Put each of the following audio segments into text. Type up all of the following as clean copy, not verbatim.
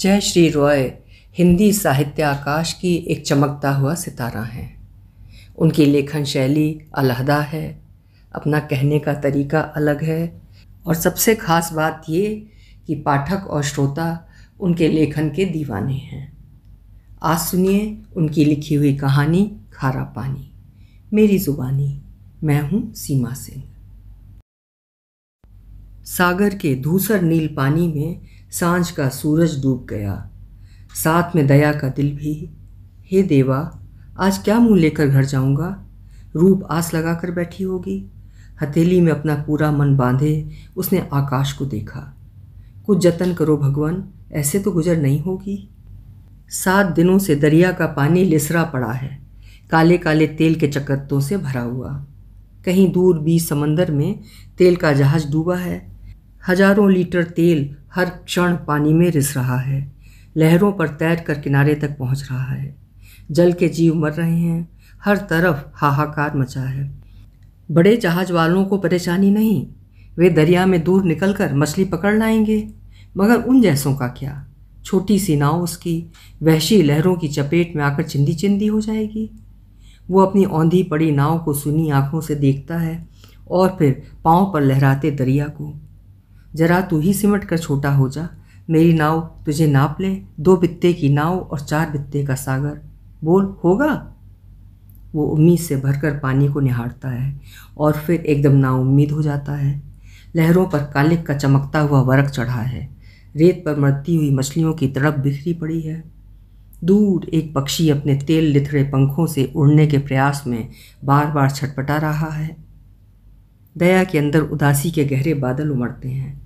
जय श्री रॉय हिंदी साहित्य आकाश की एक चमकता हुआ सितारा हैं। उनकी लेखन शैली अलहदा है, अपना कहने का तरीका अलग है और सबसे ख़ास बात ये कि पाठक और श्रोता उनके लेखन के दीवाने हैं। आज सुनिए उनकी लिखी हुई कहानी खारा पानी, मेरी ज़ुबानी। मैं हूँ सीमा सिंह। सागर के धूसर नील पानी में सांझ का सूरज डूब गया, साथ में दया का दिल भी। हे देवा, आज क्या मुंह लेकर घर जाऊंगा? रूप आस लगा कर बैठी होगी। हथेली में अपना पूरा मन बांधे उसने आकाश को देखा। कुछ जतन करो भगवान, ऐसे तो गुजर नहीं होगी। 7 दिनों से दरिया का पानी लिसरा पड़ा है, काले काले तेल के चकत्तों से भरा हुआ। कहीं दूर बीच समंदर में तेल का जहाज डूबा है। हजारों लीटर तेल हर क्षण पानी में रिस रहा है, लहरों पर तैर कर किनारे तक पहुंच रहा है। जल के जीव मर रहे हैं, हर तरफ हाहाकार मचा है। बड़े जहाज वालों को परेशानी नहीं, वे दरिया में दूर निकलकर मछली पकड़ लाएंगे, मगर उन जैसों का क्या? छोटी सी नाव उसकी वहशी लहरों की चपेट में आकर चिंदी चिंदी हो जाएगी। वो अपनी औंधी पड़ी नाव को सुनी आंखों से देखता है और फिर पांव पर लहराते दरिया को। जरा तू ही सिमट कर छोटा हो जा, मेरी नाव तुझे नाप ले। 2 बित्ते की नाव और 4 बित्ते का सागर, बोल होगा? वो उम्मीद से भरकर पानी को निहारता है और फिर एकदम नाउम्मीद हो जाता है। लहरों पर कालिक का चमकता हुआ वर्क चढ़ा है, रेत पर मरती हुई मछलियों की तड़प बिखरी पड़ी है। दूर एक पक्षी अपने तेल लिथड़े पंखों से उड़ने के प्रयास में बार बार छटपटा रहा है। दया के अंदर उदासी के गहरे बादल उमड़ते हैं।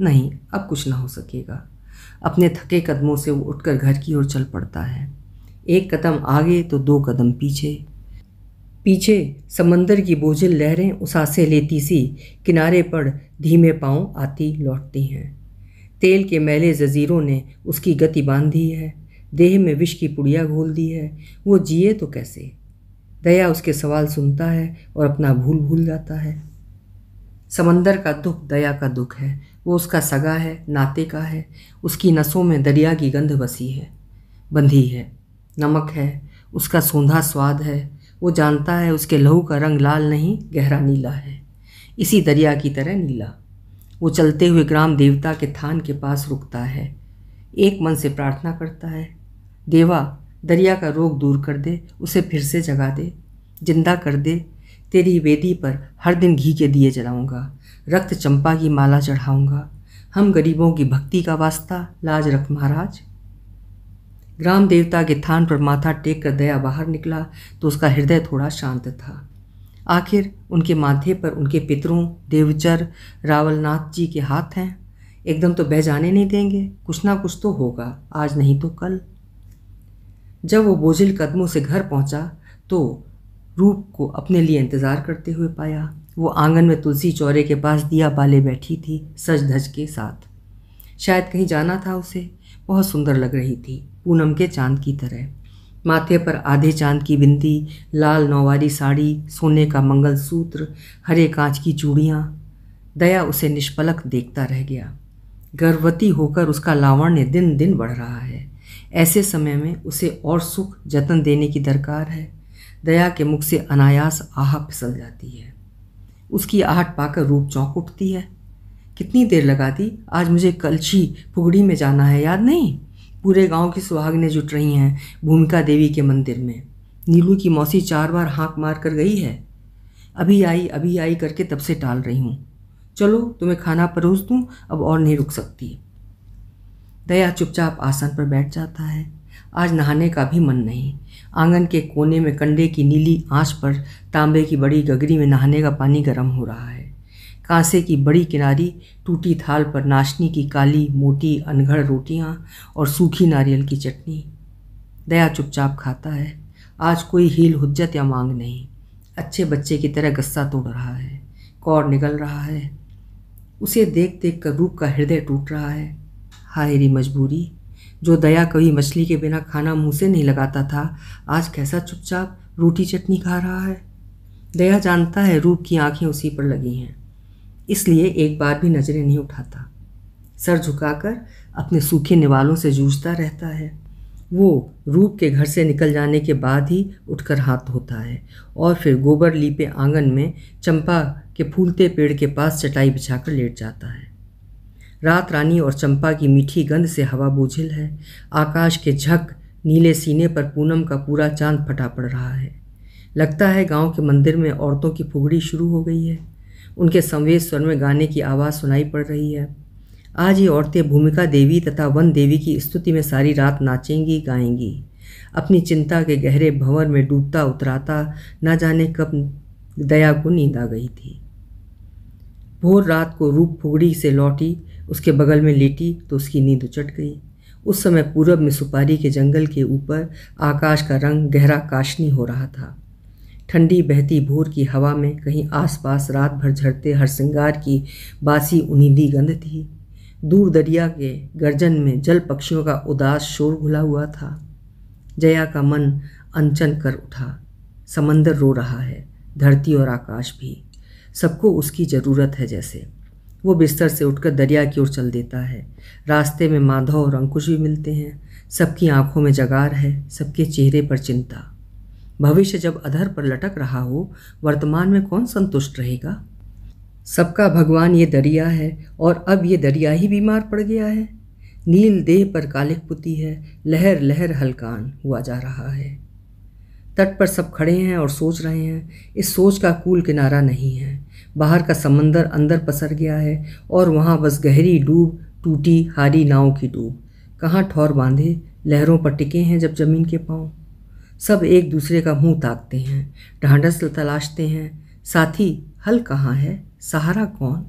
नहीं, अब कुछ ना हो सकेगा। अपने थके कदमों से वो उठकर घर की ओर चल पड़ता है। 1 कदम आगे तो 2 कदम पीछे। पीछे समंदर की बोझिल लहरें उसासे लेती सी किनारे पर धीमे पांव आती लौटती हैं। तेल के मैले जजीरों ने उसकी गति बांध दी है, देह में विष की पुड़िया घोल दी है। वो जिए तो कैसे? दया उसके सवाल सुनता है और अपना भूल जाता है। समंदर का दुख दया का दुख है। वो उसका सगा है, नाते का है। उसकी नसों में दरिया की गंध बंधी है। नमक है, उसका सोंधा स्वाद है। वो जानता है उसके लहू का रंग लाल नहीं, गहरा नीला है, इसी दरिया की तरह नीला। वो चलते हुए ग्राम देवता के थान के पास रुकता है। एक मन से प्रार्थना करता है, देवा दरिया का रोग दूर कर दे, उसे फिर से जगा दे, जिंदा कर दे। तेरी वेदी पर हर दिन घी के दिए जलाऊंगा, रक्त चंपा की माला चढ़ाऊंगा। हम गरीबों की भक्ति का वास्ता लाज रख महाराज। ग्राम देवता के थान पर माथा टेक कर दया बाहर निकला तो उसका हृदय थोड़ा शांत था। आखिर उनके माथे पर उनके पितरों देवचर रावलनाथ जी के हाथ हैं। एकदम तो बह जाने नहीं देंगे, कुछ ना कुछ तो होगा, आज नहीं तो कल। जब वो बोझिल कदमों से घर पहुंचा तो रूप को अपने लिए इंतज़ार करते हुए पाया। वो आंगन में तुलसी चौरे के पास दिया बाले बैठी थी, सज धज के साथ। शायद कहीं जाना था उसे। बहुत सुंदर लग रही थी, पूनम के चांद की तरह। माथे पर आधे चांद की बिंदी, लाल नौवारी साड़ी, सोने का मंगलसूत्र, हरे कांच की चूड़ियाँ। दया उसे निष्पलक देखता रह गया। गर्भवती होकर उसका लावण्य दिन दिन बढ़ रहा है। ऐसे समय में उसे और सुख जतन देने की दरकार है। दया के मुख से अनायास आह फिसल जाती है। उसकी आहट पाकर रूप चौंक उठती है। कितनी देर लगा दी? आज मुझे कलशी फुगड़ी में जाना है, याद नहीं? पूरे गांव की सुहागनें जुट रही हैं भूमिका देवी के मंदिर में। नीलू की मौसी 4 बार हाँक मार कर गई है। अभी आई करके तब से टाल रही हूँ। चलो तुम्हें खाना परोस दूँ, अब और नहीं रुक सकती। दया चुपचाप आसन पर बैठ जाता है। आज नहाने का भी मन नहीं। आंगन के कोने में कंडे की नीली आंच पर तांबे की बड़ी गगरी में नहाने का पानी गर्म हो रहा है। कांसे की बड़ी किनारी टूटी थाल पर नाशनी की काली मोटी अनघड़ रोटियां और सूखी नारियल की चटनी। दया चुपचाप खाता है। आज कोई हील हुज्जत या मांग नहीं। अच्छे बच्चे की तरह गस्सा तोड़ रहा है, कौर निगल रहा है। उसे देख देख कर रूप का हृदय टूट रहा है। हाय री मजबूरी। जो दया कभी मछली के बिना खाना मुंह से नहीं लगाता था, आज कैसा चुपचाप रोटी चटनी खा रहा है। दया जानता है रूप की आंखें उसी पर लगी हैं, इसलिए एक बार भी नजरें नहीं उठाता। सर झुकाकर अपने सूखे निवालों से जूझता रहता है। वो रूप के घर से निकल जाने के बाद ही उठकर हाथ धोता है और फिर गोबर लीपे आंगन में चंपा के फूलते पेड़ के पास चटाई बिछाकर लेट जाता है। रात रानी और चंपा की मीठी गंध से हवा बोझिल है। आकाश के झक नीले सीने पर पूनम का पूरा चांद फटा पड़ रहा है। लगता है गांव के मंदिर में औरतों की फुगड़ी शुरू हो गई है। उनके संवेद स्वर में गाने की आवाज़ सुनाई पड़ रही है। आज ये औरतें भूमिका देवी तथा वन देवी की स्तुति में सारी रात नाचेंगी गाएंगी। अपनी चिंता के गहरे भंवर में डूबता उतराता न जाने कब दया को नींद आ गई थी। भोर रात को रूप फुगड़ी से लौटी, उसके बगल में लेटी तो उसकी नींद उचट गई। उस समय पूरब में सुपारी के जंगल के ऊपर आकाश का रंग गहरा काशनी हो रहा था। ठंडी बहती भोर की हवा में कहीं आसपास रात भर झड़ते हरसिंगार की बासी उनींदी गंध थी। दूर दरिया के गर्जन में जल पक्षियों का उदास शोर घुला हुआ था। जया का मन अनचन कर उठा। समंदर रो रहा है, धरती और आकाश भी। सबको उसकी ज़रूरत है जैसे। वो बिस्तर से उठकर दरिया की ओर चल देता है। रास्ते में माधव और अंकुश भी मिलते हैं। सबकी आंखों में जगार है, सबके चेहरे पर चिंता। भविष्य जब अधर पर लटक रहा हो, वर्तमान में कौन संतुष्ट रहेगा? सबका भगवान ये दरिया है और अब ये दरिया ही बीमार पड़ गया है। नील देह पर कालिक पुती है, लहर लहर हलकान हुआ जा रहा है। तट पर सब खड़े हैं और सोच रहे हैं। इस सोच का कूल किनारा नहीं है। बाहर का समंदर अंदर पसर गया है और वहाँ बस गहरी डूब, टूटी हारी नाव की डूब। कहाँ ठौर बांधे लहरों पर टिके हैं जब जमीन के पांव। सब एक दूसरे का मुंह ताकते हैं, ढांढस तलाशते हैं। साथी हल कहाँ है, सहारा कौन?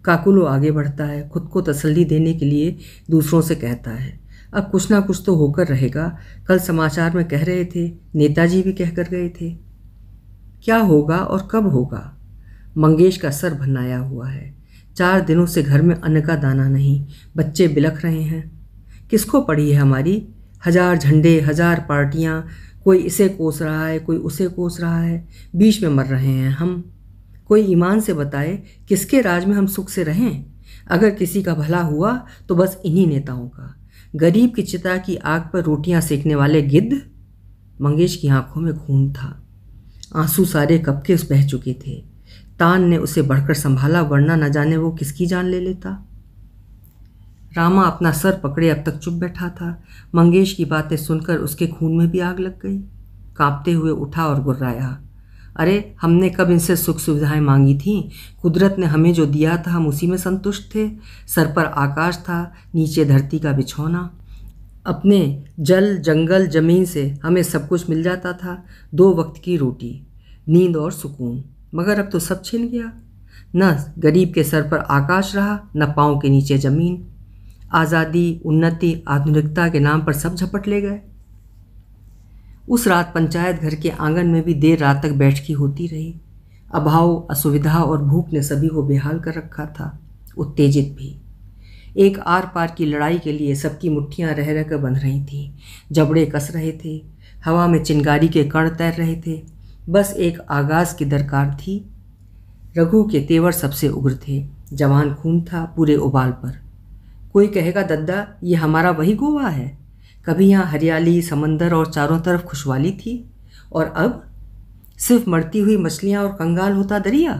काकुलो आगे बढ़ता है, खुद को तसल्ली देने के लिए दूसरों से कहता है, अब कुछ ना कुछ तो होकर रहेगा। कल समाचार में कह रहे थे, नेताजी भी कह कर गए थे। क्या होगा और कब होगा? मंगेश का सर भन्नाया हुआ है। 4 दिनों से घर में अन्न का दाना नहीं। बच्चे बिलख रहे हैं। किसको पड़ी है हमारी? 1000 झंडे, 1000 पार्टियां। कोई इसे कोस रहा है, कोई उसे कोस रहा है। बीच में मर रहे हैं हम। कोई ईमान से बताए किसके राज में हम सुख से रहें? अगर किसी का भला हुआ तो बस इन्हीं नेताओं का। गरीब की चिता की आग पर रोटियां सेकने वाले गिद्ध। मंगेश की आंखों में खून था। आंसू सारे कब के उस बह चुके थे। तान ने उसे बढ़कर संभाला, वरना न जाने वो किसकी जान ले लेता। रामा अपना सर पकड़े अब तक चुप बैठा था। मंगेश की बातें सुनकर उसके खून में भी आग लग गई। कांपते हुए उठा और गुर्राया, अरे हमने कब इनसे सुख सुविधाएं मांगी थीं? कुदरत ने हमें जो दिया था हम उसी में संतुष्ट थे। सर पर आकाश था, नीचे धरती का बिछौना। अपने जल जंगल जमीन से हमें सब कुछ मिल जाता था। 2 वक्त की रोटी, नींद और सुकून। मगर अब तो सब छिन गया। न गरीब के सर पर आकाश रहा, न पाँव के नीचे जमीन। आज़ादी, उन्नति, आधुनिकता के नाम पर सब झपट ले गए। उस रात पंचायत घर के आंगन में भी देर रात तक बैठकी होती रही। अभाव, असुविधा और भूख ने सभी को बेहाल कर रखा था, उत्तेजित भी। एक आर पार की लड़ाई के लिए सबकी मुट्ठियां रह रहकर बंध रही थीं। जबड़े कस रहे थे, हवा में चिंगारी के कण तैर रहे थे। बस एक आगाज की दरकार थी। रघु के तेवर सबसे उग्र थे। जवान खून था पूरे उबाल पर। कोई कहेगा, दद्दा ये हमारा वही गोवा है। कभी यहाँ हरियाली, समंदर और चारों तरफ खुशहाली थी, और अब सिर्फ मरती हुई मछलियाँ और कंगाल होता दरिया।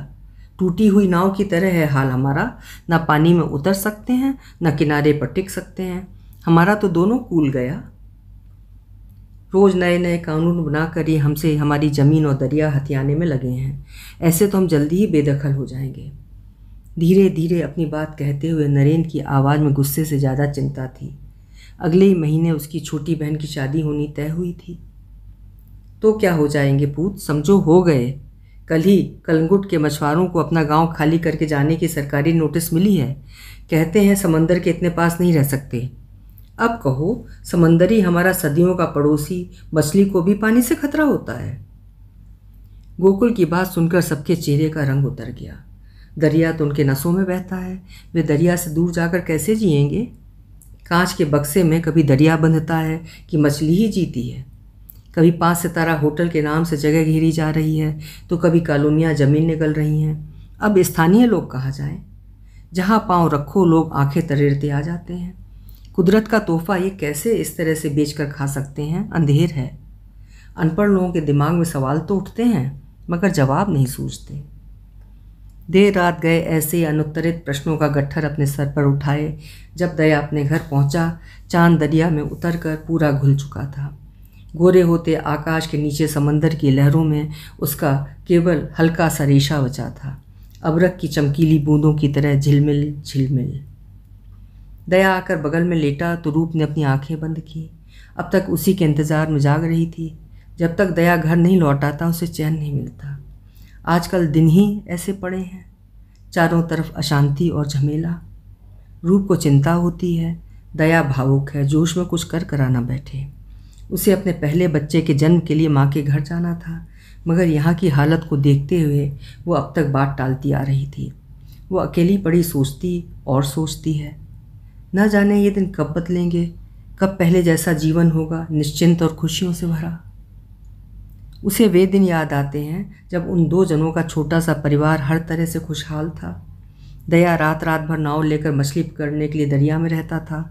टूटी हुई नाव की तरह है हाल हमारा। ना पानी में उतर सकते हैं, ना किनारे पर टिक सकते हैं। हमारा तो दोनों कूल गया। रोज़ नए नए कानून बनाकर ये हमसे हमारी ज़मीन और दरिया हथियाने में लगे हैं। ऐसे तो हम जल्दी ही बेदखल हो जाएंगे। धीरे धीरे अपनी बात कहते हुए नरेंद्र की आवाज़ में गुस्से से ज़्यादा चिंता थी। अगले ही महीने उसकी छोटी बहन की शादी होनी तय हुई थी। तो क्या हो जाएंगे पूत, समझो हो गए। कल ही कलंगुट के मछुआरों को अपना गांव खाली करके जाने की सरकारी नोटिस मिली है। कहते हैं समंदर के इतने पास नहीं रह सकते। अब कहो, समंदरी हमारा सदियों का पड़ोसी, मछली को भी पानी से खतरा होता है। गोकुल की बात सुनकर सबके चेहरे का रंग उतर गया। दरिया तो उनके नसों में बहता है। वे दरिया से दूर जाकर कैसे जिएंगे? कांच के बक्से में कभी दरिया बंधता है कि मछली ही जीती है। कभी 5 सितारा होटल के नाम से जगह घेरी जा रही है, तो कभी कॉलोनियाँ ज़मीन निकल रही हैं। अब स्थानीय लोग कहाँ जाएं? जहाँ पाँव रखो लोग आंखें तरेरते आ जाते हैं। कुदरत का तोहफा ये कैसे इस तरह से बेचकर खा सकते हैं? अंधेर है। अनपढ़ लोगों के दिमाग में सवाल तो उठते हैं मगर जवाब नहीं सूझते। देर रात गए ऐसे ही अनुत्तरित प्रश्नों का गट्ठर अपने सर पर उठाए। जब दया अपने घर पहुंचा, चांद दरिया में उतरकर पूरा घुल चुका था। गोरे होते आकाश के नीचे समंदर की लहरों में उसका केवल हल्का सा रेशा बचा था, अबरक की चमकीली बूंदों की तरह झिलमिल झिलमिल। दया आकर बगल में लेटा तो रूप ने अपनी आंखें बंद की। अब तक उसी के इंतज़ार में जाग रही थी। जब तक दया घर नहीं लौटाता उसे चैन नहीं मिलता। आजकल दिन ही ऐसे पड़े हैं, चारों तरफ अशांति और झमेला। रूप को चिंता होती है, दया भावुक है, जोश में कुछ कर कराना बैठे। उसे अपने पहले बच्चे के जन्म के लिए माँ के घर जाना था, मगर यहाँ की हालत को देखते हुए वो अब तक बात टालती आ रही थी। वो अकेली पड़ी सोचती और सोचती है, न जाने ये दिन कब बदलेंगे, कब पहले जैसा जीवन होगा, निश्चिंत और खुशियों से भरा। उसे वे दिन याद आते हैं जब उन दो जनों का छोटा सा परिवार हर तरह से खुशहाल था। दया रात रात भर नाव लेकर मछली पकड़ने के लिए दरिया में रहता था।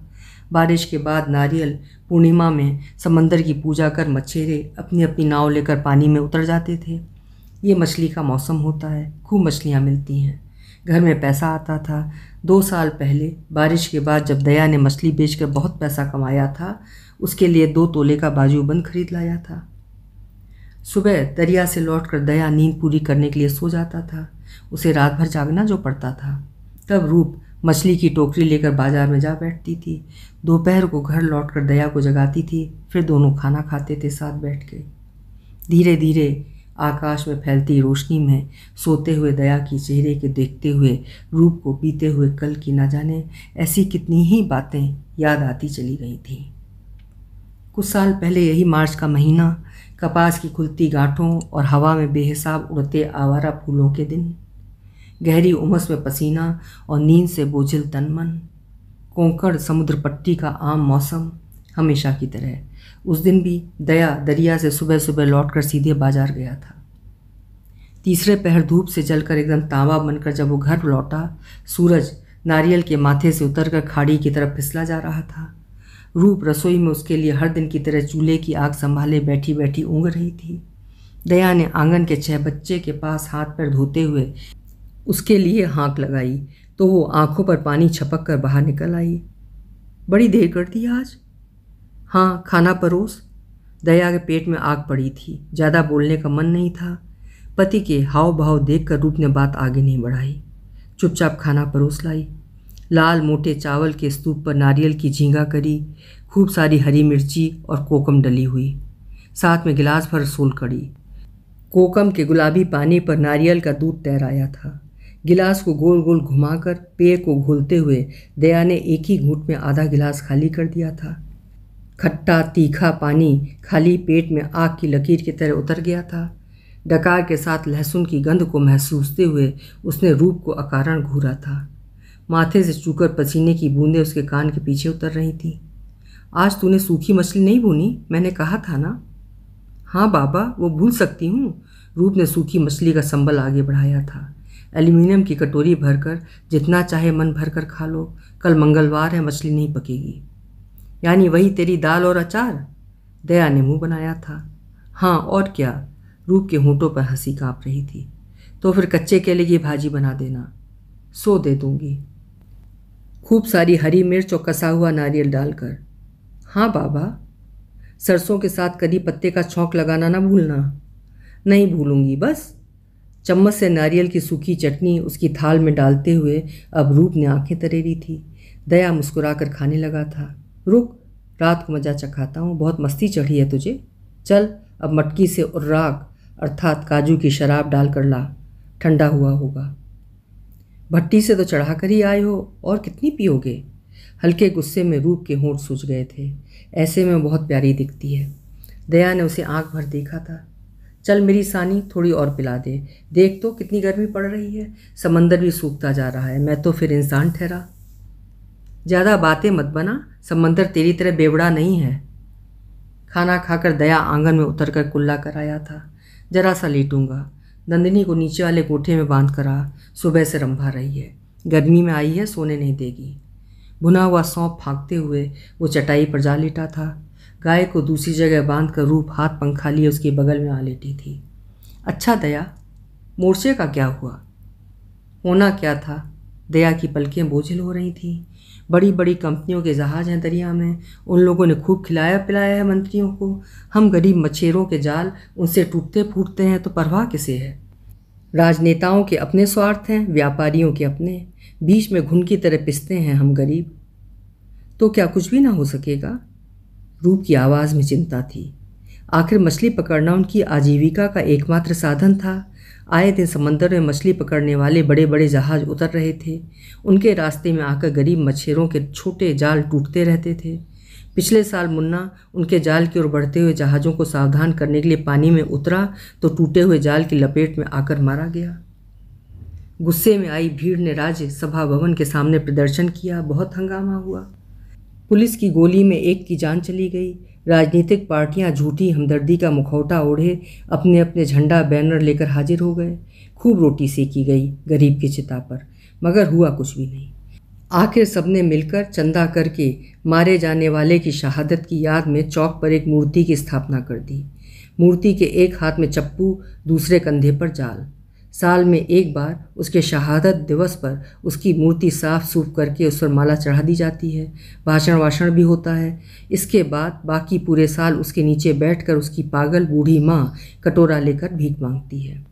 बारिश के बाद नारियल पूर्णिमा में समंदर की पूजा कर मछेरे अपनी अपनी नाव लेकर पानी में उतर जाते थे। ये मछली का मौसम होता है, खूब मछलियाँ मिलती हैं, घर में पैसा आता था। 2 साल पहले बारिश के बाद जब दया ने मछली बेचकर बहुत पैसा कमाया था, उसके लिए 2 तोले का बाजूबंद खरीद लाया था। सुबह दरिया से लौटकर दया नींद पूरी करने के लिए सो जाता था। उसे रात भर जागना जो पड़ता था। तब रूप मछली की टोकरी लेकर बाजार में जा बैठती थी। दोपहर को घर लौटकर दया को जगाती थी, फिर दोनों खाना खाते थे साथ बैठ के। धीरे धीरे आकाश में फैलती रोशनी में सोते हुए दया की चेहरे के देखते हुए रूप को बीते हुए कल की न जाने ऐसी कितनी ही बातें याद आती चली गई थीं। कुछ साल पहले यही मार्च का महीना, कपास की खुलती गांठों और हवा में बेहिसाब उड़ते आवारा फूलों के दिन, गहरी उमस में पसीना और नींद से बोझिल तन मन, कोंकण समुद्र पट्टी का आम मौसम, हमेशा की तरह उस दिन भी दया दरिया से सुबह सुबह लौटकर सीधे बाजार गया था। तीसरे पहर धूप से जलकर एकदम तांबा बनकर जब वो घर लौटा, सूरज नारियल के माथे से उतरकर खाड़ी की तरफ फिसला जा रहा था। रूप रसोई में उसके लिए हर दिन की तरह चूल्हे की आग संभाले बैठी बैठी ऊँघ रही थी। दया ने आंगन के 6 बच्चे के पास हाथ पैर धोते हुए उसके लिए हाँक लगाई तो वो आंखों पर पानी छपक कर बाहर निकल आई। बड़ी देर कर दी आज? हाँ, खाना परोस। दया के पेट में आग पड़ी थी, ज़्यादा बोलने का मन नहीं था। पति के हाव भाव देखकर रूप ने बात आगे नहीं बढ़ाई, चुपचाप खाना परोस लाई। लाल मोटे चावल के स्तूप पर नारियल की झींगा करी, खूब सारी हरी मिर्ची और कोकम डली हुई, साथ में गिलास भर सोल कड़ी। कोकम के गुलाबी पानी पर नारियल का दूध तैर आया था। गिलास को गोल गोल घुमाकर पेय को घोलते हुए दया ने एक ही घूंट में आधा गिलास खाली कर दिया था। खट्टा तीखा पानी खाली पेट में आग की लकीर की तरह उतर गया था। डकार के साथ लहसुन की गंध को महसूसते हुए उसने रूप को अकारण घूरा था। माथे से चूकर पसीने की बूंदें उसके कान के पीछे उतर रही थीं। आज तूने सूखी मछली नहीं भूनी, मैंने कहा था ना। हाँ बाबा, वो भूल सकती हूँ। रूप ने सूखी मछली का संबल आगे बढ़ाया था। एल्यूमिनियम की कटोरी भरकर जितना चाहे मन भरकर खा लो, कल मंगलवार है, मछली नहीं पकेगी। यानी वही तेरी दाल और अचार? दया ने मुंह बनाया था। हाँ और क्या। रूप के होंठों पर हंसी काँप रही थी। तो फिर कच्चे केले की भाजी बना देना, सो दे दूंगी, खूब सारी हरी मिर्च और कसा हुआ नारियल डालकर। हाँ बाबा। सरसों के साथ करी पत्ते का छौंक लगाना ना भूलना। नहीं भूलूंगी बस। चम्मच से नारियल की सूखी चटनी उसकी थाल में डालते हुए अब रूप ने आंखें तरेरी थी। दया मुस्कुराकर खाने लगा था। रुक, रात को मजा चखाता हूँ, बहुत मस्ती चढ़ी है तुझे। चल अब मटकी से उर्राक अर्थात काजू की शराब डालकर ला, ठंडा हुआ होगा। भट्टी से तो चढ़ा कर ही आए हो, और कितनी पियोगे? हल्के गुस्से में रूप के होंठ सूज गए थे। ऐसे में बहुत प्यारी दिखती है। दया ने उसे आंख भर देखा था। चल मेरी सानी, थोड़ी और पिला दे। देख तो कितनी गर्मी पड़ रही है, समंदर भी सूखता जा रहा है, मैं तो फिर इंसान ठहरा। ज़्यादा बातें मत बना, समंदर तेरी तरह बेवड़ा नहीं है। खाना खाकर दया आंगन में उतरकर कुल्ला कर आया था। जरा सा लेटूंगा। नंदिनी को नीचे वाले कोठे में बांध कर आ, सुबह से रंभा रही है। गर्मी में आई है, सोने नहीं देगी। भुना हुआ सौंफ फाँकते हुए वो चटाई पर जा लेटा था। गाय को दूसरी जगह बांध कर रूप हाथ पंखा लिए उसके बगल में आ लेटी थी। अच्छा दया, मोर्चे का क्या हुआ? होना क्या था? दया की पलकें बोझिल हो रही थीं। बड़ी बड़ी कंपनियों के जहाज हैं दरिया में, उन लोगों ने खूब खिलाया पिलाया है मंत्रियों को। हम गरीब मछेरों के जाल उनसे टूटते फूटते हैं तो परवाह किसे है? राजनेताओं के अपने स्वार्थ हैं, व्यापारियों के अपने, बीच में घुन की तरह पिसते हैं हम गरीब। तो क्या कुछ भी ना हो सकेगा? रूप की आवाज़ में चिंता थी। आखिर मछली पकड़ना उनकी आजीविका का एकमात्र साधन था। आए दिन समंदर में मछली पकड़ने वाले बड़े बड़े जहाज उतर रहे थे। उनके रास्ते में आकर गरीब मछेरों के छोटे जाल टूटते रहते थे। पिछले साल मुन्ना उनके जाल की ओर बढ़ते हुए जहाज़ों को सावधान करने के लिए पानी में उतरा तो टूटे हुए जाल की लपेट में आकर मारा गया। गुस्से में आई भीड़ ने राज्य सभा भवन के सामने प्रदर्शन किया। बहुत हंगामा हुआ। पुलिस की गोली में एक की जान चली गई। राजनीतिक पार्टियां झूठी हमदर्दी का मुखौटा ओढ़े अपने अपने झंडा बैनर लेकर हाजिर हो गए। खूब रोटी सेकी गई गरीब की चिता पर, मगर हुआ कुछ भी नहीं। आखिर सबने मिलकर चंदा करके मारे जाने वाले की शहादत की याद में चौक पर एक मूर्ति की स्थापना कर दी। मूर्ति के एक हाथ में चप्पू, दूसरे कंधे पर जाल। साल में एक बार उसके शहादत दिवस पर उसकी मूर्ति साफ सूफ करके उस पर माला चढ़ा दी जाती है। भाषण वाषण भी होता है। इसके बाद बाकी पूरे साल उसके नीचे बैठकर उसकी पागल बूढ़ी माँ कटोरा लेकर भीख मांगती है।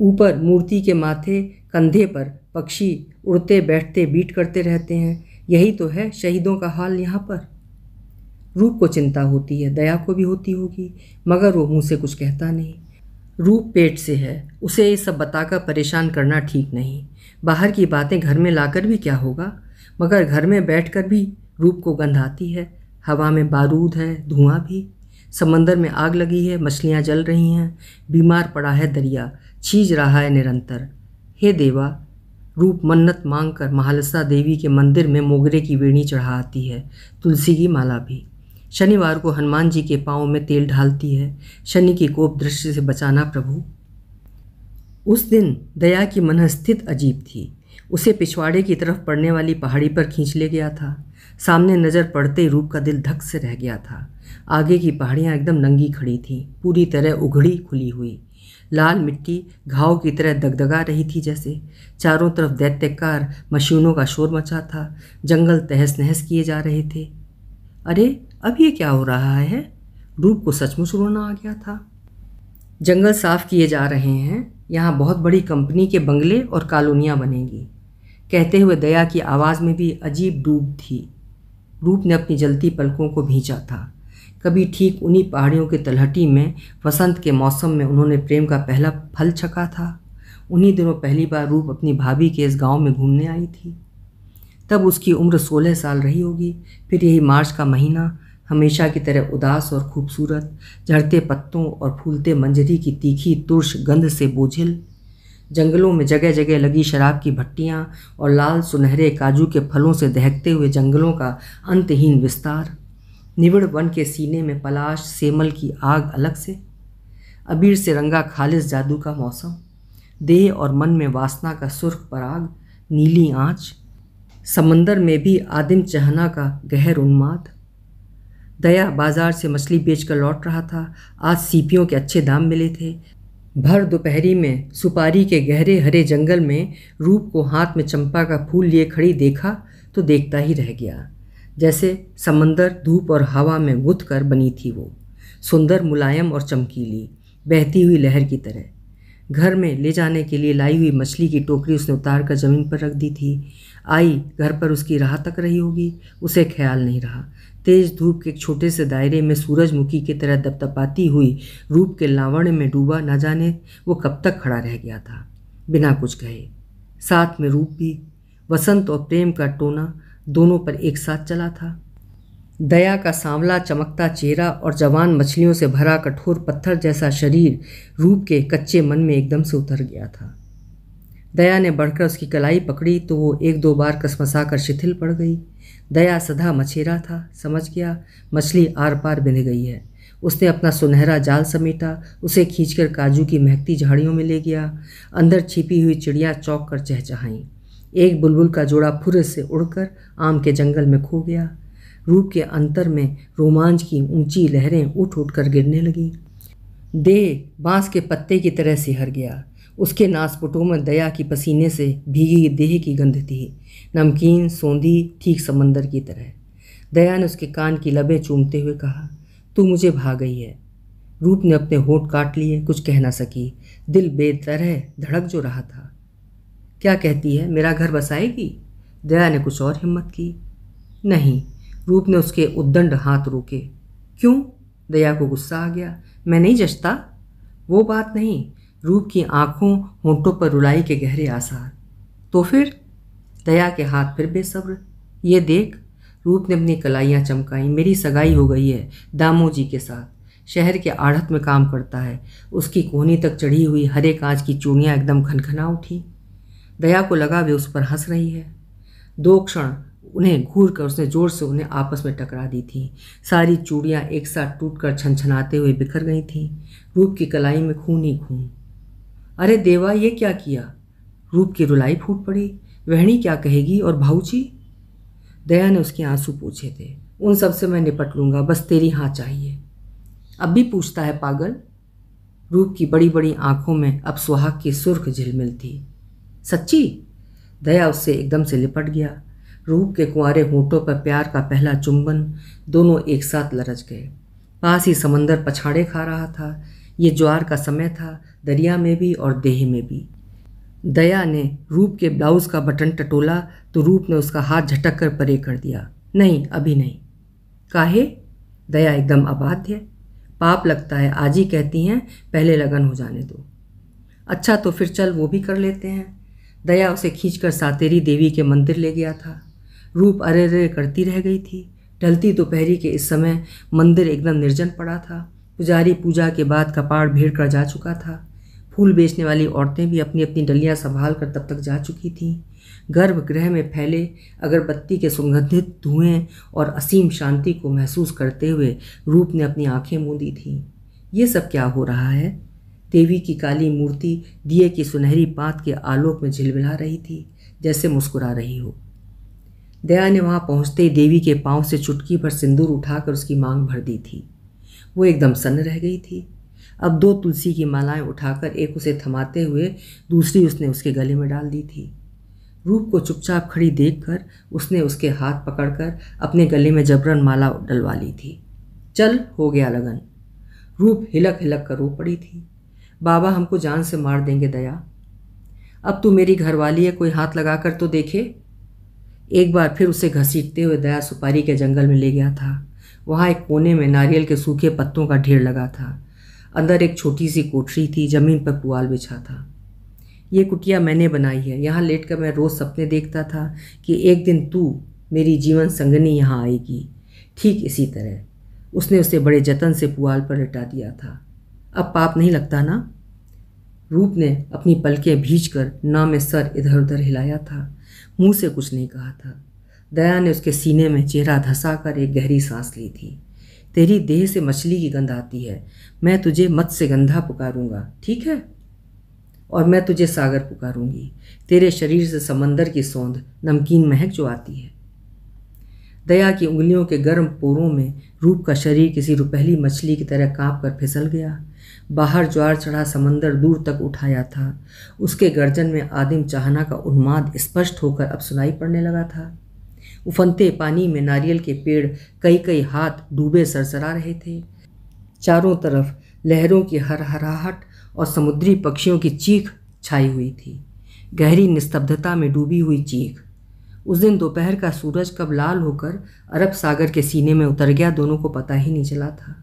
ऊपर मूर्ति के माथे कंधे पर पक्षी उड़ते बैठते बीट करते रहते हैं। यही तो है शहीदों का हाल यहाँ पर। रूप को चिंता होती है, दया को भी होती होगी, मगर वो मुँह से कुछ कहता नहीं। रूप पेट से है, उसे ये सब बताकर परेशान करना ठीक नहीं। बाहर की बातें घर में लाकर भी क्या होगा? मगर घर में बैठकर भी रूप को गंध आती है। हवा में बारूद है, धुआं भी। समंदर में आग लगी है, मछलियाँ जल रही हैं। बीमार पड़ा है दरिया, छीज रहा है निरंतर। हे देवा, रूप मन्नत मांग कर महालसा देवी के मंदिर में मोगरे की वेणी चढ़ा आती है, तुलसी की माला भी। शनिवार को हनुमान जी के पाँव में तेल ढालती है। शनि की कोप दृष्टि से बचाना प्रभु। उस दिन दया की मनस्थिति अजीब थी। उसे पिछवाड़े की तरफ पड़ने वाली पहाड़ी पर खींच ले गया था। सामने नज़र पड़ते ही रूप का दिल धक से रह गया था। आगे की पहाड़ियाँ एकदम नंगी खड़ी थीं, पूरी तरह उघड़ी खुली हुई। लाल मिट्टी घाव की तरह दगदगा रही थी जैसे। चारों तरफ दैत्यकार मशीनों का शोर मचा था। जंगल तहस नहस किए जा रहे थे। अरे अब ये क्या हो रहा है? रूप को सचमुच रोना आ गया था। जंगल साफ किए जा रहे हैं, यहाँ बहुत बड़ी कंपनी के बंगले और कॉलोनियाँ बनेंगी। कहते हुए दया की आवाज़ में भी अजीब डूब थी। रूप ने अपनी जलती पलकों को भींचा था। कभी ठीक उन्हीं पहाड़ियों के तलहटी में वसंत के मौसम में उन्होंने प्रेम का पहला फल छका था। उन्हीं दिनों पहली बार रूप अपनी भाभी के इस गांव में घूमने आई थी। तब उसकी उम्र 16 साल रही होगी। फिर यही मार्च का महीना, हमेशा की तरह उदास और खूबसूरत, झड़ते पत्तों और फूलते मंजरी की तीखी तुर्श गंध से बोझिल। जंगलों में जगह जगह लगी शराब की भट्टियाँ और लाल सुनहरे काजू के फलों से दहकते हुए जंगलों का अंतहीन विस्तार। निविड़ वन के सीने में पलाश सेमल की आग अलग से। अबीर से रंगा खालिस जादू का मौसम। देह और मन में वासना का सुर्ख पराग, नीली आँच। समंदर में भी आदिम चहना का गहर उन्माद। दया बाजार से मछली बेचकर लौट रहा था। आज सीपियों के अच्छे दाम मिले थे। भर दोपहरी में सुपारी के गहरे हरे जंगल में रूप को हाथ में चंपा का फूल लिए खड़ी देखा तो देखता ही रह गया। जैसे समंदर धूप और हवा में गुथ कर बनी थी वो, सुंदर मुलायम और चमकीली, बहती हुई लहर की तरह। घर में ले जाने के लिए लाई हुई मछली की टोकरी उसने उतार कर ज़मीन पर रख दी थी। आई घर पर उसकी राह तक रही होगी, उसे ख्याल नहीं रहा। तेज धूप के एक छोटे से दायरे में सूरजमुखी की तरह दपदपाती हुई रूप के लावण्य में डूबा न जाने वो कब तक खड़ा रह गया था, बिना कुछ कहे। साथ में रूप भी। वसंत और प्रेम का टोना दोनों पर एक साथ चला था। दया का सांवला चमकता चेहरा और जवान मछलियों से भरा कठोर पत्थर जैसा शरीर रूप के कच्चे मन में एकदम से उतर गया था। दया ने बढ़कर उसकी कलाई पकड़ी तो वो एक दो बार कसमसा कर शिथिल पड़ गई। दया सदा मछेरा था, समझ गया मछली आर पार बिंध गई है। उसने अपना सुनहरा जाल समेटा, उसे खींचकर काजू की महकती झाड़ियों में ले गया। अंदर छिपी हुई चिड़िया चौंक कर चहचहाईं। एक बुलबुल का जोड़ा फुर्र से उड़कर आम के जंगल में खो गया। रूप के अंतर में रोमांच की ऊंची लहरें उठ उठ कर गिरने लगीं। देह बांस के पत्ते की तरह सिहर गया। उसके नासपुटों में दया की पसीने से भीगी देह की गंध थी, नमकीन सौंधी, ठीक समंदर की तरह। दया ने उसके कान की लबें चूमते हुए कहा, तू मुझे भा गई है। रूप ने अपने होंठ काट लिए, कुछ कह न सकी। दिल बेतरह धड़क जो रहा था। क्या कहती है, मेरा घर बसाएगी? दया ने कुछ और हिम्मत की। नहीं। रूप ने उसके उद्दंड हाथ रोके। क्यों? दया को गुस्सा आ गया। मैं नहीं जचता? वो बात नहीं। रूप की आंखों होंठों पर रुलाई के गहरे आसार। तो फिर? दया के हाथ फिर बेसब्र। ये देख। रूप ने अपनी कलाइयाँ चमकाई। मेरी सगाई हो गई है दामोजी के साथ। शहर के आढ़त में काम करता है। उसकी कोहनी तक चढ़ी हुई हरे कांच की चूड़ियाँ एकदम खनखना उठी। दया को लगा वे उस पर हंस रही है। 2 क्षण उन्हें घूर कर उसने जोर से उन्हें आपस में टकरा दी थी। सारी चूड़ियाँ एक साथ टूटकर छनछनाते हुए बिखर गई थीं। रूप की कलाई में खून ही खून। अरे देवा, ये क्या किया? रूप की रुलाई फूट पड़ी। वहनी क्या कहेगी? और भाऊजी? दया ने उसके आंसू पूछे थे। उन सब से मैं निपट लूँगा, बस तेरी हाँ चाहिए। अब भी पूछता है पागल? रूप की बड़ी बड़ी आंखों में अब सुहाग की सुर्ख झिलमिल थी। सच्ची? दया उससे एकदम से लिपट गया। रूप के कुंवारे होंठों पर प्यार का पहला चुंबन। दोनों एक साथ लरच गए। पास ही समंदर पछाड़े खा रहा था। ये ज्वार का समय था, दरिया में भी और देह में भी। दया ने रूप के ब्लाउज का बटन टटोला तो रूप ने उसका हाथ झटक कर परे कर दिया। नहीं, अभी नहीं। काहे? दया एकदम अबाध्य। पाप लगता है, आज ही कहती हैं पहले लगन हो जाने दो। अच्छा तो फिर चल, वो भी कर लेते हैं। दया उसे खींचकर सातेरी देवी के मंदिर ले गया था। रूप अरे रे करती रह गई थी। ढलती दोपहरी के इस समय मंदिर एकदम निर्जन पड़ा था। पुजारी पूजा के बाद कपाड़ भेड़ कर जा चुका था। फूल बेचने वाली औरतें भी अपनी अपनी डलियां संभाल कर तब तक जा चुकी थीं। गर्भगृह में फैले अगरबत्ती के सुगंधित धुएं और असीम शांति को महसूस करते हुए रूप ने अपनी आंखें मूंदी थीं। ये सब क्या हो रहा है? देवी की काली मूर्ति दिए की सुनहरी पात के आलोक में झिलमिला रही थी, जैसे मुस्कुरा रही हो। दया ने वहां पहुंचते ही देवी के पांव से चुटकी भर सिंदूर उठाकर उसकी मांग भर दी थी। वो एकदम सन्न रह गई थी। अब 2 तुलसी की मालाएं उठाकर एक उसे थमाते हुए दूसरी उसने उसके गले में डाल दी थी। रूप को चुपचाप खड़ी देखकर उसने उसके हाथ पकड़कर अपने गले में जबरन माला डलवा ली थी। चल, हो गया लगन। रूप हिलक हिलक कर रो पड़ी थी। बाबा हमको जान से मार देंगे दया। अब तू मेरी घरवाली है, कोई हाथ लगा कर तो देखे। एक बार फिर उसे घसीटते हुए दया सुपारी के जंगल में ले गया था। वहाँ एक कोने में नारियल के सूखे पत्तों का ढेर लगा था। अंदर एक छोटी सी कोठरी थी, जमीन पर पुआल बिछा था। ये कुटिया मैंने बनाई है। यहाँ लेटकर मैं रोज़ सपने देखता था कि एक दिन तू मेरी जीवन संगनी यहाँ आएगी। ठीक इसी तरह उसने उसे बड़े जतन से पुआल पर लिटा दिया था। अब पाप नहीं लगता ना? रूप ने अपनी पलकें भींचकर ना में सर इधर उधर हिलाया था। मुंह से कुछ नहीं कहा था। दया ने उसके सीने में चेहरा धंसाकर एक गहरी सांस ली थी। तेरी देह से मछली की गंध आती है। मैं तुझे मत्स्यगंधा पुकारूंगा, ठीक है? और मैं तुझे सागर पुकारूंगी। तेरे शरीर से समंदर की सौंध, नमकीन महक जो आती है। दया की उंगलियों के गर्म पोरों में रूप का शरीर किसी रुपहली मछली की तरह कांप कर फिसल गया। बाहर ज्वार चढ़ा समंदर दूर तक उठाया था। उसके गर्जन में आदिम चाहना का उन्माद स्पष्ट होकर अब सुनाई पड़ने लगा था। उफनते पानी में नारियल के पेड़ कई कई हाथ डूबे सरसरा रहे थे। चारों तरफ लहरों की हरहराहट और समुद्री पक्षियों की चीख छाई हुई थी, गहरी निस्तब्धता में डूबी हुई चीख। उस दिन दोपहर का सूरज कब लाल होकर अरब सागर के सीने में उतर गया, दोनों को पता ही नहीं चला था।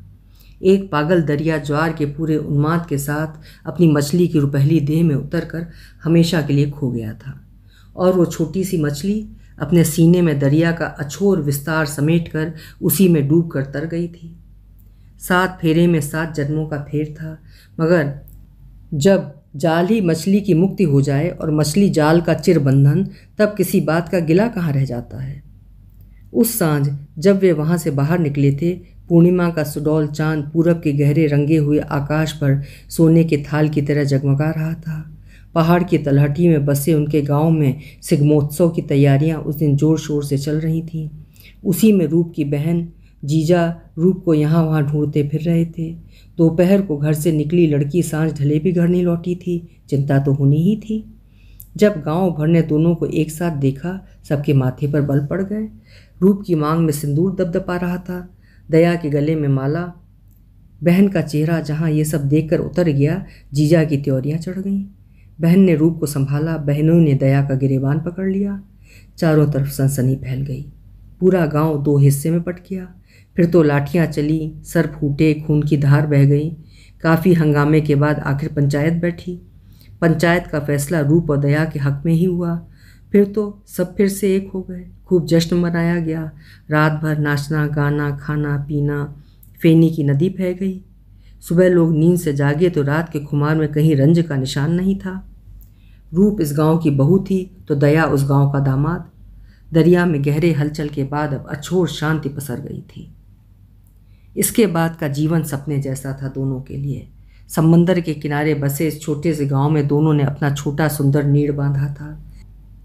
एक पागल दरिया ज्वार के पूरे उन्माद के साथ अपनी मछली की रुपहली देह में उतरकर हमेशा के लिए खो गया था, और वो छोटी सी मछली अपने सीने में दरिया का अछोर विस्तार समेटकर उसी में डूब कर तर गई थी। 7 फेरे में 7 जन्मों का फेर था, मगर जब जाल ही मछली की मुक्ति हो जाए और मछली जाल का चिर बंधन, तब किसी बात का गिला कहाँ रह जाता है। उस सांझ जब वे वहाँ से बाहर निकले थे, पूर्णिमा का सुडौल चांद पूरब के गहरे रंगे हुए आकाश पर सोने के थाल की तरह जगमगा रहा था। पहाड़ की तलहटी में बसे उनके गांव में सिग्मोत्सव की तैयारियां उस दिन जोर शोर से चल रही थीं। उसी में रूप की बहन जीजा रूप को यहाँ वहाँ ढूंढते फिर रहे थे। दोपहर को घर से निकली लड़की सांझ ढले भी घर नहीं लौटी थी। चिंता तो होनी ही थी। जब गांव भर ने दोनों को एक साथ देखा, सबके माथे पर बल पड़ गए। रूप की मांग में सिंदूर दपदपा रहा था, दया के गले में माला। बहन का चेहरा जहाँ ये सब देखकर उतर गया, जीजा की त्योरियाँ चढ़ गईं। बहन ने रूप को संभाला, बहनों ने दया का गिरेबान पकड़ लिया। चारों तरफ सनसनी फैल गई। पूरा गांव दो हिस्से में बट गया। फिर तो लाठियां चली, सर फूटे, खून की धार बह गई। काफ़ी हंगामे के बाद आखिर पंचायत बैठी। पंचायत का फैसला रूप और दया के हक में ही हुआ। फिर तो सब फिर से एक हो गए। खूब जश्न मनाया गया। रात भर नाचना गाना खाना पीना, फेनी की नदी बह गई। सुबह लोग नींद से जागे तो रात के खुमार में कहीं रंज का निशान नहीं था। रूप इस गांव की बहू थी तो दया उस गांव का दामाद। दरिया में गहरे हलचल के बाद अब अछोड़ शांति पसर गई थी। इसके बाद का जीवन सपने जैसा था दोनों के लिए। समंदर के किनारे बसे इस छोटे से गांव में दोनों ने अपना छोटा सुंदर नीड़ बांधा था।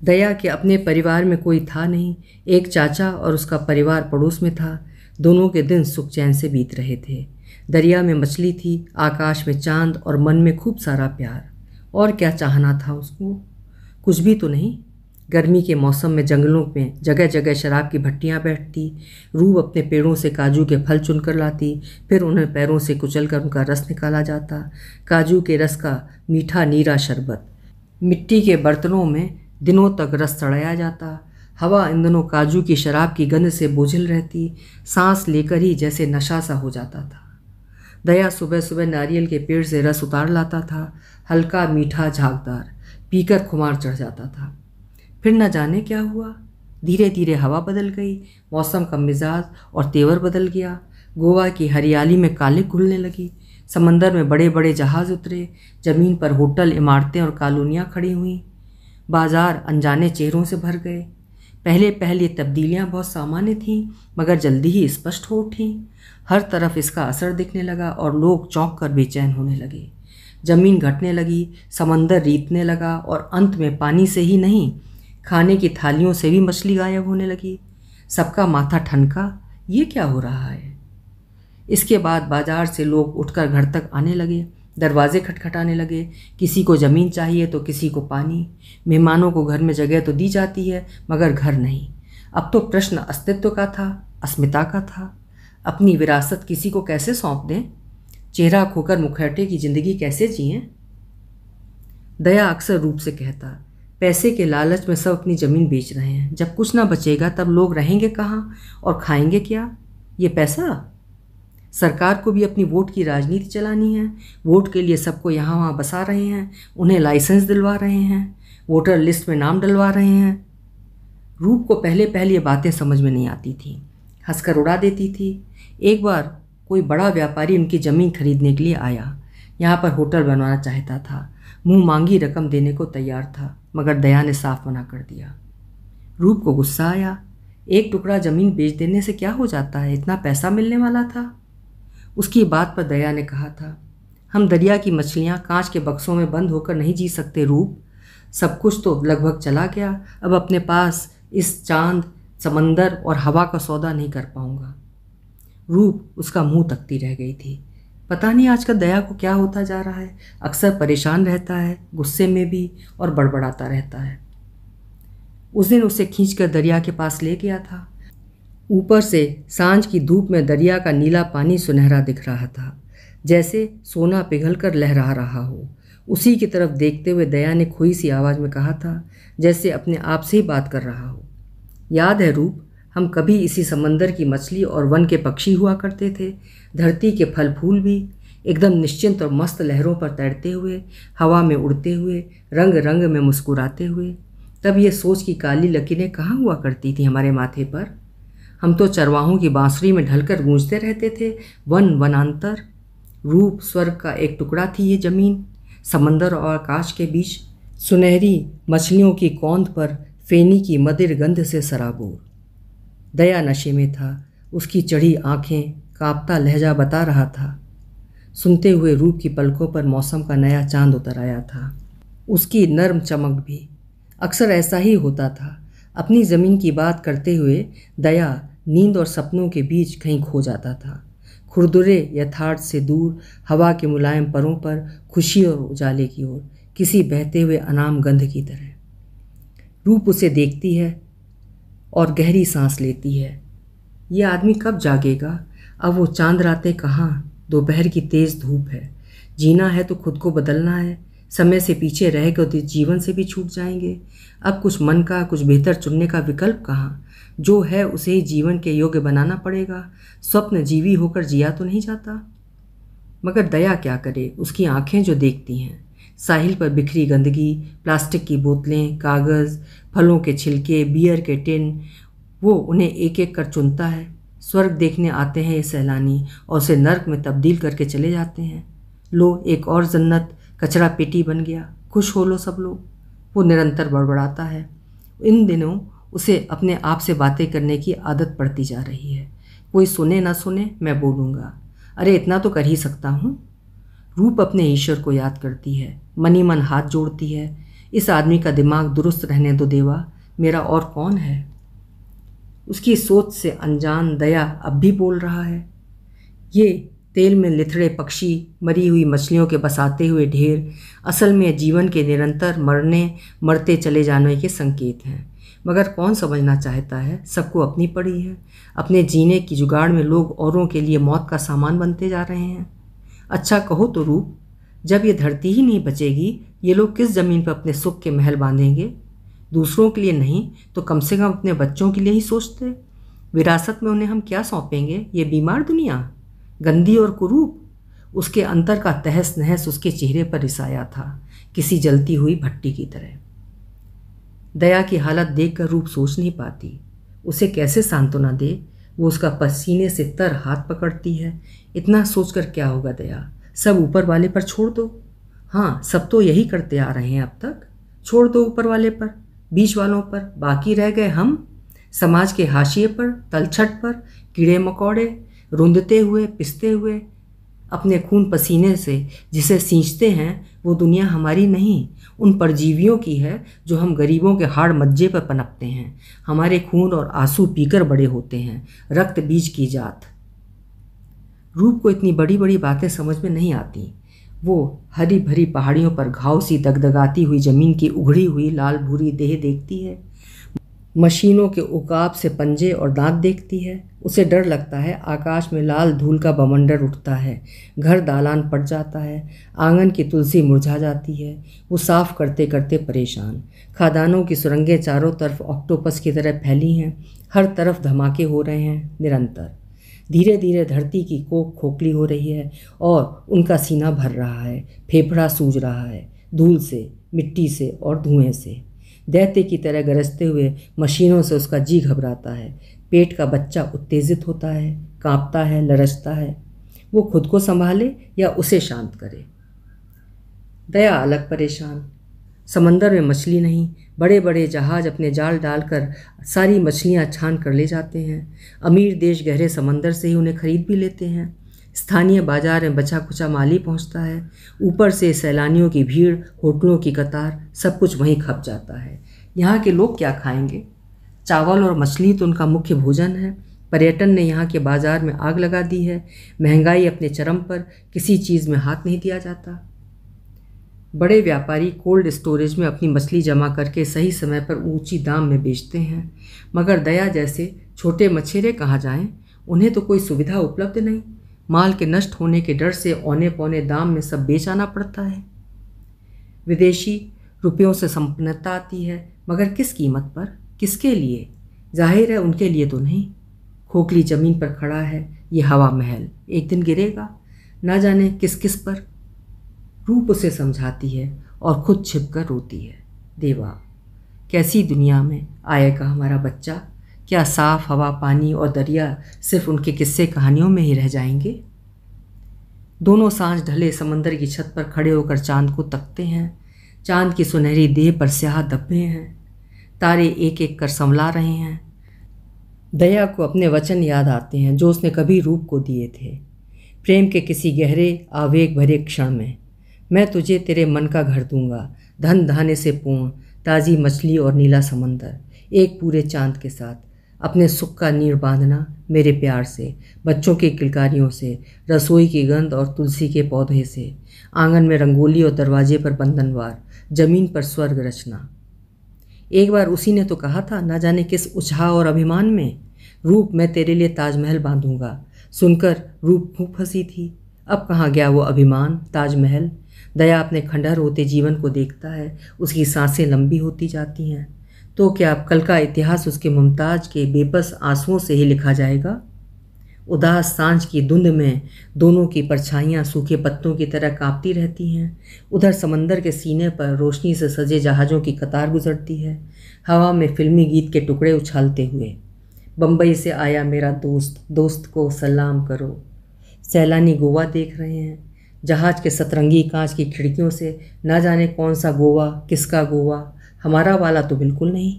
दया के अपने परिवार में कोई था नहीं। एक चाचा और उसका परिवार पड़ोस में था। दोनों के दिन सुख चैन से बीत रहे थे। दरिया में मछली थी, आकाश में चांद और मन में खूब सारा प्यार। और क्या चाहना था उसको? कुछ भी तो नहीं। गर्मी के मौसम में जंगलों में जगह जगह शराब की भट्टियाँ बैठती। रूप अपने पेड़ों से काजू के फल चुनकर लाती, फिर उन्हें पैरों से कुचलकर उनका रस निकाला जाता। काजू के रस का मीठा नीरा शरबत। मिट्टी के बर्तनों में दिनों तक रस सड़ाया जाता। हवा इन दिनों काजू की शराब की गंध से बोझिल रहती। सांस लेकर ही जैसे नशा सा हो जाता था। दया सुबह सुबह नारियल के पेड़ से रस उतार लाता था, हल्का मीठा झागदार, पीकर खुमार चढ़ जाता था। फिर न जाने क्या हुआ, धीरे धीरे हवा बदल गई, मौसम का मिजाज और तेवर बदल गया। गोवा की हरियाली में कालिक घुलने लगी। समंदर में बड़े बड़े जहाज़ उतरे। ज़मीन पर होटल, इमारतें और कॉलोनियाँ खड़ी हुईं। बाजार अनजाने चेहरों से भर गए। पहले पहले तब्दीलियाँ बहुत सामान्य थीं, मगर जल्दी ही स्पष्ट हो उठीं। हर तरफ इसका असर दिखने लगा और लोग चौंक कर बेचैन होने लगे। ज़मीन घटने लगी, समंदर रीतने लगा और अंत में पानी से ही नहीं, खाने की थालियों से भी मछली गायब होने लगी। सबका माथा ठनका, ये क्या हो रहा है? इसके बाद बाजार से लोग उठकर घर तक आने लगे। दरवाजे खटखटाने लगे। किसी को ज़मीन चाहिए तो किसी को पानी। मेहमानों को घर में जगह तो दी जाती है, मगर घर नहीं। अब तो प्रश्न अस्तित्व का था, अस्मिता का था। अपनी विरासत किसी को कैसे सौंप दें? चेहरा खोकर मुखौटे की ज़िंदगी कैसे जिएं? दया अक्सर रूप से कहता, पैसे के लालच में सब अपनी ज़मीन बेच रहे हैं। जब कुछ ना बचेगा तब लोग रहेंगे कहाँ और खाएंगे क्या? ये पैसा? सरकार को भी अपनी वोट की राजनीति चलानी है। वोट के लिए सबको यहाँ वहाँ बसा रहे हैं, उन्हें लाइसेंस दिलवा रहे हैं, वोटर लिस्ट में नाम डलवा रहे हैं। रूप को पहले पहले ये बातें समझ में नहीं आती थी, हंसकर उड़ा देती थी। एक बार कोई बड़ा व्यापारी उनकी ज़मीन खरीदने के लिए आया। यहाँ पर होटल बनवाना चाहता था। मुँह मांगी रकम देने को तैयार था, मगर दया ने साफ मना कर दिया। रूप को गुस्सा आया। एक टुकड़ा ज़मीन बेच देने से क्या हो जाता है? इतना पैसा मिलने वाला था। उसकी बात पर दया ने कहा था, हम दरिया की मछलियाँ कांच के बक्सों में बंद होकर नहीं जी सकते रूप। सब कुछ तो लगभग चला गया। अब अपने पास इस चांद, समंदर और हवा का सौदा नहीं कर पाऊंगा। रूप उसका मुंह तकती रह गई थी। पता नहीं आजकल दया को क्या होता जा रहा है। अक्सर परेशान रहता है, गुस्से में भी, और बड़बड़ाता रहता है। उस दिन उसे खींचकर दरिया के पास ले गया था। ऊपर से सांझ की धूप में दरिया का नीला पानी सुनहरा दिख रहा था, जैसे सोना पिघलकर लहरा रहा हो। उसी की तरफ देखते हुए दया ने खोई सी आवाज़ में कहा था, जैसे अपने आप से ही बात कर रहा हो, याद है रूप, हम कभी इसी समंदर की मछली और वन के पक्षी हुआ करते थे। धरती के फल फूल भी एकदम निश्चिंत और मस्त लहरों पर तैरते हुए, हवा में उड़ते हुए, रंग रंग में मुस्कुराते हुए। तब ये सोच की काली लकीरें कहाँ हुआ करती थी हमारे माथे पर। हम तो चरवाहों की बांसुरी में ढलकर गूंजते रहते थे, वन वनांतर। रूप स्वर्ग का एक टुकड़ा थी ये ज़मीन। समंदर और आकाश के बीच सुनहरी मछलियों की कौंध पर फेनी की मदिर गंध से सराबोर। दया नशे में था। उसकी चढ़ी आंखें, कांपता लहजा बता रहा था। सुनते हुए रूप की पलकों पर मौसम का नया चांद उतर आया था। उसकी नर्म चमक भी। अक्सर ऐसा ही होता था। अपनी ज़मीन की बात करते हुए दया नींद और सपनों के बीच कहीं खो जाता था, खुरदुरे यथार्थ से दूर, हवा के मुलायम परों पर, खुशी और उजाले की ओर, किसी बहते हुए अनाम गंध की तरह। रूप उसे देखती है और गहरी सांस लेती है। ये आदमी कब जागेगा? अब वो चांद रातें कहाँ, दोपहर की तेज़ धूप है। जीना है तो खुद को बदलना है। समय से पीछे रह गए तो जीवन से भी छूट जाएंगे। अब कुछ मन का, कुछ बेहतर चुनने का विकल्प कहाँ? जो है उसे ही जीवन के योग्य बनाना पड़ेगा। स्वप्न जीवी होकर जिया तो नहीं जाता। मगर दया क्या करे? उसकी आंखें जो देखती हैं, साहिल पर बिखरी गंदगी, प्लास्टिक की बोतलें, कागज़, फलों के छिलके, बियर के टिन, वो उन्हें एक एक कर चुनता है। स्वर्ग देखने आते हैं ये सैलानी और उसे नर्क में तब्दील करके चले जाते हैं। लो, एक और जन्नत कचरा पेटी बन गया, खुश हो लो सब लोग। वो निरंतर बड़बड़ाता है। इन दिनों उसे अपने आप से बातें करने की आदत पड़ती जा रही है। कोई सुने ना सुने, मैं बोलूँगा। अरे इतना तो कर ही सकता हूँ। रूप अपने ईश्वर को याद करती है, मन ही मन हाथ जोड़ती है। इस आदमी का दिमाग दुरुस्त रहने दो देवा, मेरा और कौन है? उसकी सोच से अनजान दया अब भी बोल रहा है। ये तेल में लिथड़े पक्षी, मरी हुई मछलियों के बसाते हुए ढेर, असल में जीवन के निरंतर मरते चले जाने के संकेत हैं। मगर कौन समझना चाहता है? सबको अपनी पड़ी है। अपने जीने की जुगाड़ में लोग औरों के लिए मौत का सामान बनते जा रहे हैं। अच्छा कहो तो रूप, जब ये धरती ही नहीं बचेगी, ये लोग किस ज़मीन पर अपने सुख के महल बांधेंगे? दूसरों के लिए नहीं तो कम से कम अपने बच्चों के लिए ही सोचते। विरासत में उन्हें हम क्या सौंपेंगे? ये बीमार दुनिया, गंदी और कुरूप। उसके अंतर का तहस नहस उसके चेहरे पर रिसाया था, किसी जलती हुई भट्टी की तरह। दया की हालत देखकर रूप सोच नहीं पाती उसे कैसे सांत्वना दे। वो उसका पसीने से तर हाथ पकड़ती है। इतना सोचकर क्या होगा दया? सब ऊपर वाले पर छोड़ दो। हाँ, सब तो यही करते आ रहे हैं अब तक। छोड़ दो ऊपर वाले पर, बीच वालों पर। बाकी रह गए हम, समाज के हाशिए पर, तलछट पर, कीड़े मकोड़े, रुंधते हुए, पिसते हुए अपने खून पसीने से जिसे सींचते हैं। वो दुनिया हमारी नहीं, उन परजीवियों की है जो हम गरीबों के हाड़ मज्जे पर पनपते हैं। हमारे खून और आंसू पीकर बड़े होते हैं, रक्त बीज की जात। रूप को इतनी बड़ी बड़ी बातें समझ में नहीं आती। वो हरी भरी पहाड़ियों पर घाव सी दगदगाती हुई जमीन की उघड़ी हुई लाल भूरी देह देखती है। मशीनों के उकाब से पंजे और दांत देखती है। उसे डर लगता है आकाश में लाल धूल का बवंडर उठता है, घर दालान पड़ जाता है, आंगन की तुलसी मुरझा जाती है। वो साफ करते करते परेशान। खादानों की सुरंगें चारों तरफ ऑक्टोपस की तरह फैली हैं। हर तरफ धमाके हो रहे हैं निरंतर। धीरे धीरे धरती की कोख खोखली हो रही है और उनका सीना भर रहा है, फेफड़ा सूज रहा है, धूल से, मिट्टी से और धुएं से। दैत्य की तरह गरजते हुए मशीनों से उसका जी घबराता है। पेट का बच्चा उत्तेजित होता है, कांपता है, लरचता है। वो खुद को संभाले या उसे शांत करे। दया अलग परेशान। समंदर में मछली नहीं। बड़े बड़े जहाज अपने जाल डालकर सारी मछलियां छान कर ले जाते हैं। अमीर देश गहरे समंदर से ही उन्हें खरीद भी लेते हैं। स्थानीय बाजार में बचा कुचा माल ही पहुँचता है। ऊपर से सैलानियों की भीड़, होटलों की कतार, सब कुछ वहीं खप जाता है। यहाँ के लोग क्या खाएंगे? चावल और मछली तो उनका मुख्य भोजन है। पर्यटन ने यहाँ के बाजार में आग लगा दी है। महंगाई अपने चरम पर, किसी चीज़ में हाथ नहीं दिया जाता। बड़े व्यापारी कोल्ड स्टोरेज में अपनी मछली जमा करके सही समय पर ऊंची दाम में बेचते हैं। मगर दया जैसे छोटे मछेरे कहाँ जाएं? उन्हें तो कोई सुविधा उपलब्ध नहीं। माल के नष्ट होने के डर से औने पौने दाम में सब बेच आना पड़ता है। विदेशी रुपयों से संपन्नता आती है, मगर किस कीमत पर? किसके लिए? जाहिर है उनके लिए तो नहीं। खोखली ज़मीन पर खड़ा है ये हवा महल, एक दिन गिरेगा, ना जाने किस किस पर। रूप उसे समझाती है और खुद छिपकर रोती है। देवा, कैसी दुनिया में आएगा हमारा बच्चा? क्या साफ हवा, पानी और दरिया सिर्फ उनके किस्से कहानियों में ही रह जाएंगे? दोनों सांझ ढले समंदर की छत पर खड़े होकर चांद को तकते हैं। चांद की सुनहरी देह पर स्याह धब्बे हैं। तारे एक एक कर संवला रहे हैं। दया को अपने वचन याद आते हैं जो उसने कभी रूप को दिए थे, प्रेम के किसी गहरे आवेग भरे क्षण में। मैं तुझे तेरे मन का घर दूंगा, धन धान्य से पूर्ण, ताज़ी मछली और नीला समंदर, एक पूरे चांद के साथ। अपने सुख का नीड़ बांधना मेरे प्यार से, बच्चों की किलकारियों से, रसोई की गंध और तुलसी के पौधे से, आंगन में रंगोली और दरवाजे पर बंधनवार, जमीन पर स्वर्ग रचना। एक बार उसी ने तो कहा था, ना जाने किस उत्साह और अभिमान में, रूप मैं तेरे लिए ताजमहल बांधूंगा। सुनकर रूप खूब हंसी थी। अब कहाँ गया वो अभिमान, ताजमहल। दया अपने खंडहर होते जीवन को देखता है, उसकी सांसें लंबी होती जाती हैं। तो क्या अब कल का इतिहास उसके मुमताज के बेबस आंसुओं से ही लिखा जाएगा? उदास सांझ की धुंध में दोनों की परछाइयाँ सूखे पत्तों की तरह कांपती रहती हैं। उधर समंदर के सीने पर रोशनी से सजे जहाज़ों की कतार गुजरती है, हवा में फिल्मी गीत के टुकड़े उछालते हुए। बम्बई से आया मेरा दोस्त, दोस्त को सलाम करो। सैलानी गोवा देख रहे हैं। जहाज़ के सतरंगी कांच की खिड़कियों से ना जाने कौन सा गोवा, किसका गोवा, हमारा वाला तो बिल्कुल नहीं।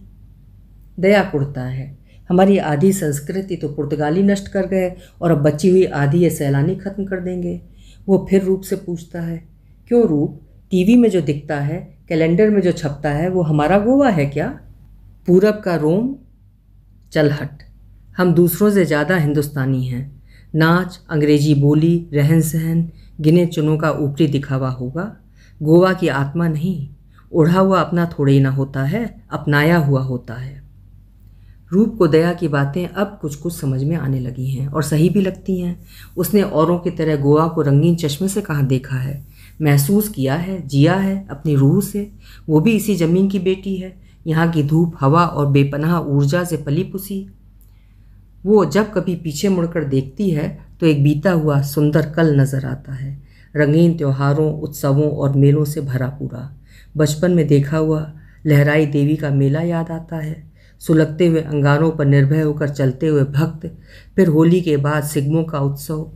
दया कुड़ता है, हमारी आधी संस्कृति तो पुर्तगाली नष्ट कर गए और अब बची हुई आधी ये सैलानी ख़त्म कर देंगे। वो फिर रूप से पूछता है, क्यों रूप, टीवी में जो दिखता है, कैलेंडर में जो छपता है, वो हमारा गोवा है क्या? पूरब का रोम? चल हट, हम दूसरों से ज़्यादा हिंदुस्तानी हैं। नाच, अंग्रेजी बोली, रहन सहन, गिने चुनों का ऊपरी दिखावा होगा। गोवा की आत्मा नहीं। ओढ़ा हुआ अपना थोड़े ही ना होता है, अपनाया हुआ होता है। रूप को दया की बातें अब कुछ कुछ समझ में आने लगी हैं और सही भी लगती हैं। उसने औरों की तरह गोवा को रंगीन चश्मे से कहाँ देखा है, महसूस किया है, जिया है अपनी रूह से। वो भी इसी ज़मीन की बेटी है, यहाँ की धूप, हवा और बेपनाह ऊर्जा से पली पुसी। वो जब कभी पीछे मुड़कर देखती है तो एक बीता हुआ सुंदर कल नज़र आता है, रंगीन त्योहारों, उत्सवों और मेलों से भरा पूरा। बचपन में देखा हुआ लहराई देवी का मेला याद आता है, सुलगते हुए अंगारों पर निर्भय होकर चलते हुए भक्त। फिर होली के बाद सिग्मों का उत्सव,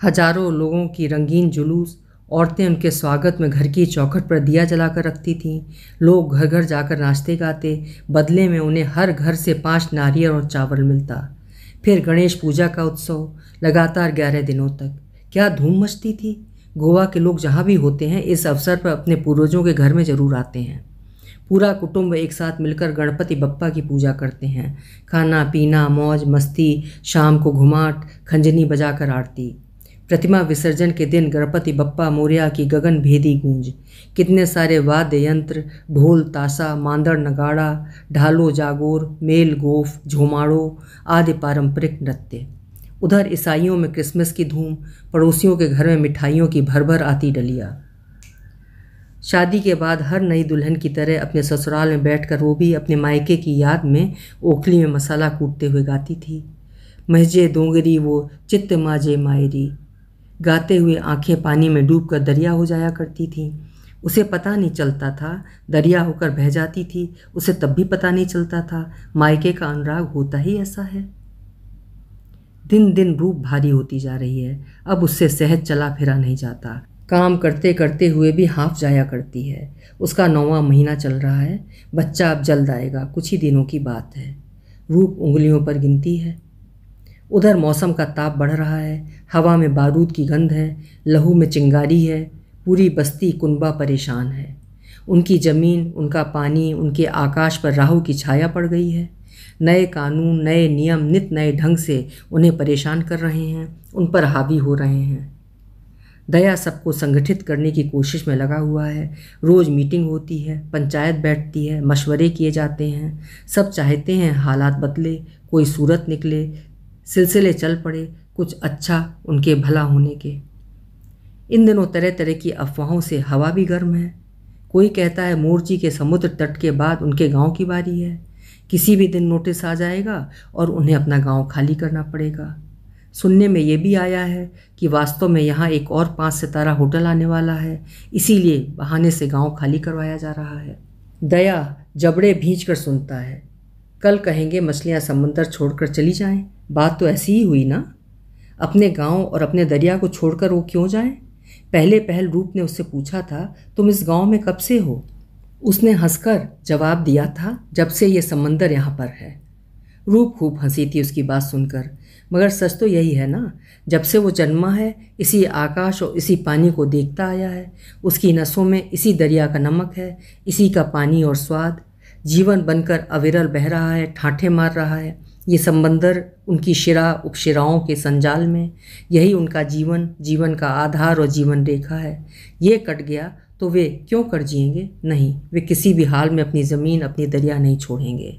हजारों लोगों की रंगीन जुलूस। औरतें उनके स्वागत में घर की चौखट पर दिया जलाकर रखती थीं। लोग घर घर जाकर नाचते गाते, बदले में उन्हें हर घर से 5 नारियल और चावल मिलता। फिर गणेश पूजा का उत्सव, लगातार 11 दिनों तक। क्या धूम मचती थी। गोवा के लोग जहाँ भी होते हैं, इस अवसर पर अपने पूर्वजों के घर में ज़रूर आते हैं। पूरा कुटुंब एक साथ मिलकर गणपति बप्पा की पूजा करते हैं। खाना पीना, मौज मस्ती, शाम को घुमाट, खंजनी बजाकर आरती। प्रतिमा विसर्जन के दिन गणपति बप्पा मोरया की गगन भेदी गूंज। कितने सारे वाद्य यंत्र, ढोल ताशा, मांदड़ नगाड़ा, ढालो जागोर, मेल गोफ, झोमाड़ो आदि पारंपरिक नृत्य। उधर ईसाइयों में क्रिसमस की धूम, पड़ोसियों के घर में मिठाइयों की भर आती डलिया। शादी के बाद हर नई दुल्हन की तरह अपने ससुराल में बैठकर वो भी अपने मायके की याद में ओखली में मसाला कूटते हुए गाती थी, महजे दोंगरी वो चित्त माजे मायरी। गाते हुए आंखें पानी में डूबकर दरिया हो जाया करती थीं। उसे पता नहीं चलता था, दरिया होकर बह जाती थी। उसे तब भी पता नहीं चलता था, मायके का अनुराग होता ही ऐसा है। दिन दिन रूप भारी होती जा रही है। अब उससे सहज चला फिरा नहीं जाता। काम करते करते हुए भी हाँफ जाया करती है। उसका 9वां महीना चल रहा है। बच्चा अब जल्द आएगा, कुछ ही दिनों की बात है। रूप उंगलियों पर गिनती है। उधर मौसम का ताप बढ़ रहा है, हवा में बारूद की गंध है, लहू में चिंगारी है। पूरी बस्ती कुनबा परेशान है। उनकी ज़मीन, उनका पानी, उनके आकाश पर राहु की छाया पड़ गई है। नए कानून, नए नियम नित नए ढंग से उन्हें परेशान कर रहे हैं, उन पर हावी हो रहे हैं। दया सबको संगठित करने की कोशिश में लगा हुआ है। रोज़ मीटिंग होती है, पंचायत बैठती है, मशवरे किए जाते हैं। सब चाहते हैं हालात बदले, कोई सूरत निकले, सिलसिले चल पड़े, कुछ अच्छा उनके भला होने के। इन दिनों तरह तरह की अफवाहों से हवा भी गर्म है। कोई कहता है मोरजी के समुद्र तट के बाद उनके गांव की बारी है। किसी भी दिन नोटिस आ जाएगा और उन्हें अपना गांव खाली करना पड़ेगा। सुनने में ये भी आया है कि वास्तव में यहाँ एक और 5 सितारा होटल आने वाला है, इसीलिए बहाने से गांव खाली करवाया जा रहा है। दया जबड़े भींच कर सुनता है। कल कहेंगे मछलियाँ समंदर छोड़कर चली जाएं। बात तो ऐसी ही हुई ना। अपने गांव और अपने दरिया को छोड़कर वो क्यों जाएं? पहले पहल रूप ने उससे पूछा था, तुम इस गांव में कब से हो? उसने हंसकर जवाब दिया था, जब से ये समंदर यहाँ पर है। रूप खूब हंसी थी उसकी बात सुनकर। मगर सच तो यही है ना, जब से वो जन्मा है इसी आकाश और इसी पानी को देखता आया है। उसकी नसों में इसी दरिया का नमक है, इसी का पानी और स्वाद। जीवन बनकर अविरल बह रहा है, ठाठे मार रहा है। ये समंदर उनकी शिरा उपशिराओं के संजाल में, यही उनका जीवन, जीवन का आधार और जीवन रेखा है। ये कट गया तो वे क्यों कर जिएंगे? नहीं, वे किसी भी हाल में अपनी ज़मीन, अपनी दरिया नहीं छोड़ेंगे।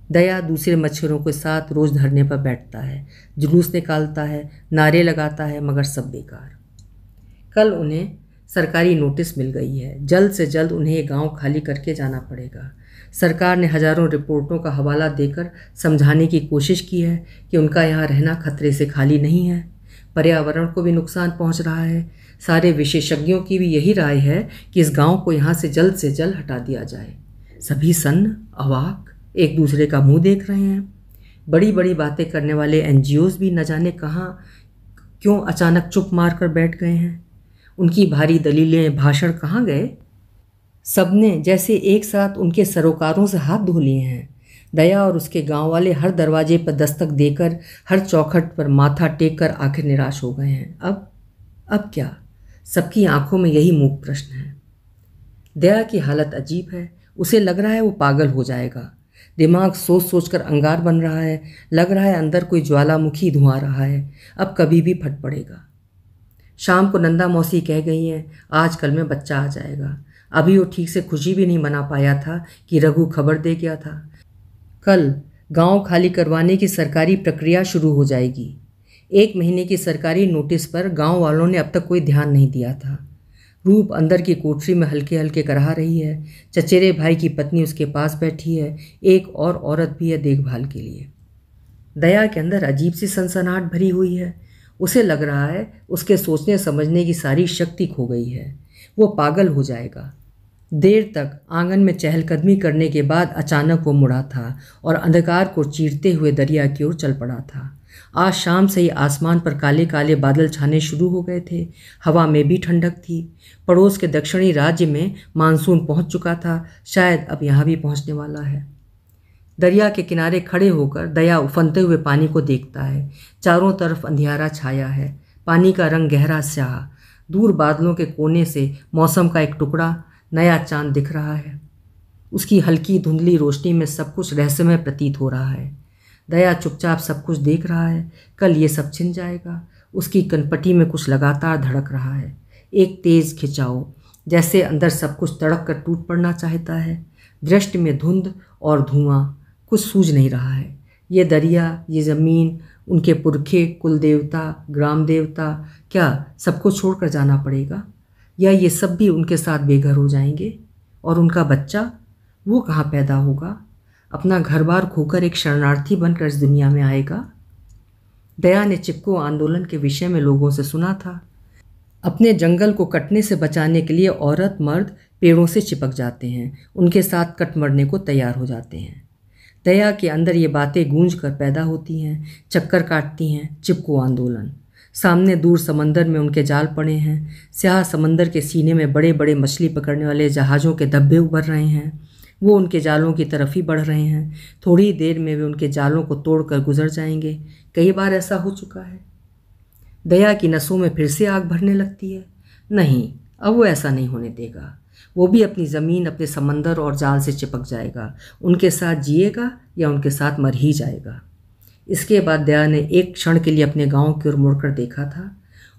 दया दूसरे मच्छरों के साथ रोज़ धरने पर बैठता है, जुलूस निकालता है, नारे लगाता है, मगर सब बेकार। कल उन्हें सरकारी नोटिस मिल गई है। जल्द से जल्द उन्हें ये गांव खाली करके जाना पड़ेगा। सरकार ने हजारों रिपोर्टों का हवाला देकर समझाने की कोशिश की है कि उनका यहाँ रहना खतरे से खाली नहीं है। पर्यावरण को भी नुकसान पहुँच रहा है। सारे विशेषज्ञों की भी यही राय है कि इस गांव को यहाँ से जल्द हटा दिया जाए। सभी सन्न, अवाक, एक दूसरे का मुंह देख रहे हैं। बड़ी बड़ी बातें करने वाले एनजीओज भी न जाने कहाँ क्यों अचानक चुप मार कर बैठ गए हैं। उनकी भारी दलीलें, भाषण कहाँ गए? सबने जैसे एक साथ उनके सरोकारों से हाथ धो लिए हैं। दया और उसके गांव वाले हर दरवाजे पर दस्तक देकर, हर चौखट पर माथा टेक कर आखिर निराश हो गए हैं। अब क्या? सबकी आंखों में यही मूक प्रश्न है। दया की हालत अजीब है। उसे लग रहा है वो पागल हो जाएगा। दिमाग सोच सोच कर अंगार बन रहा है। लग रहा है अंदर कोई ज्वालामुखी धुआं रहा है, अब कभी भी फट पड़ेगा। शाम को नंदा मौसी कह गई हैं, आज कल में बच्चा आ जाएगा। अभी वो ठीक से खुशी भी नहीं मना पाया था कि रघु खबर दे गया था। कल गांव खाली करवाने की सरकारी प्रक्रिया शुरू हो जाएगी। 1 महीने की सरकारी नोटिस पर गांव वालों ने अब तक कोई ध्यान नहीं दिया था। रूप अंदर की कोठरी में हल्के हल्के कराह रही है। चचेरे भाई की पत्नी उसके पास बैठी है। एक और औरत भी है देखभाल के लिए। दया के अंदर अजीब सी सनसनाहट भरी हुई है। उसे लग रहा है उसके सोचने समझने की सारी शक्ति खो गई है। वो पागल हो जाएगा। देर तक आंगन में चहलकदमी करने के बाद अचानक वो मुड़ा था और अंधकार को चीरते हुए दरिया की ओर चल पड़ा था। आज शाम से ही आसमान पर काले काले बादल छाने शुरू हो गए थे। हवा में भी ठंडक थी। पड़ोस के दक्षिणी राज्य में मानसून पहुंच चुका था। शायद अब यहाँ भी पहुंचने वाला है। दरिया के किनारे खड़े होकर दया उफनते हुए पानी को देखता है। चारों तरफ अंधियारा छाया है। पानी का रंग गहरा स्याह। दूर बादलों के कोने से मौसम का एक टुकड़ा, नया चांद दिख रहा है। उसकी हल्की धुंधली रोशनी में सब कुछ रहस्यमय प्रतीत हो रहा है। दया चुपचाप सब कुछ देख रहा है। कल ये सब छिन जाएगा। उसकी कनपटी में कुछ लगातार धड़क रहा है, एक तेज खिंचाव, जैसे अंदर सब कुछ तड़क कर टूट पड़ना चाहता है। दृष्टि में धुंध और धुआं, कुछ सूझ नहीं रहा है। ये दरिया, ये ज़मीन, उनके पुरखे, कुल देवता, ग्राम देवता, क्या सबको छोड़कर जाना पड़ेगा? या ये सब भी उनके साथ बेघर हो जाएंगे? और उनका बच्चा, वो कहाँ पैदा होगा? अपना घर बार खोकर एक शरणार्थी बनकर इस दुनिया में आएगा? दया ने चिपको आंदोलन के विषय में लोगों से सुना था। अपने जंगल को कटने से बचाने के लिए औरत मर्द पेड़ों से चिपक जाते हैं, उनके साथ कट मरने को तैयार हो जाते हैं। दया के अंदर ये बातें गूंज कर पैदा होती हैं, चक्कर काटती हैं। चिपको आंदोलन। सामने दूर समंदर में उनके जाल पड़े हैं। स्याह समंदर के सीने में बड़े बड़े मछली पकड़ने वाले जहाज़ों के धब्बे उभर रहे हैं। वो उनके जालों की तरफ ही बढ़ रहे हैं। थोड़ी देर में वे उनके जालों को तोड़कर गुजर जाएंगे। कई बार ऐसा हो चुका है। दया की नसों में फिर से आग भरने लगती है। नहीं, अब वो ऐसा नहीं होने देगा। वो भी अपनी ज़मीन, अपने समंदर और जाल से चिपक जाएगा। उनके साथ जिएगा या उनके साथ मर ही जाएगा। इसके बाद दया ने एक क्षण के लिए अपने गांव की ओर मुड़कर देखा था